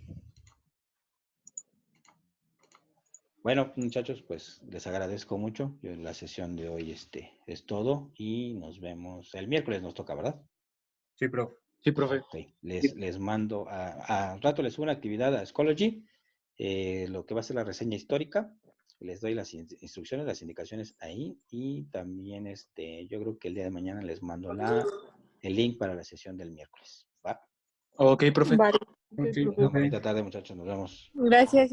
S5: Bueno, muchachos, pues les agradezco mucho. La sesión de hoy es todo y nos vemos el miércoles. Nos toca, ¿verdad?
S1: Sí, profe.
S7: Sí, profe.
S5: Okay. Les mando a rato les subo una actividad a Schoology, lo que va a ser la reseña histórica. Les doy las instrucciones, las indicaciones ahí y también yo creo que el día de mañana les mando el link para la sesión del miércoles. ¿Va?
S7: Ok, profe.
S8: Vale.
S5: Bonita tarde, muchachos. Nos vemos.
S8: Gracias.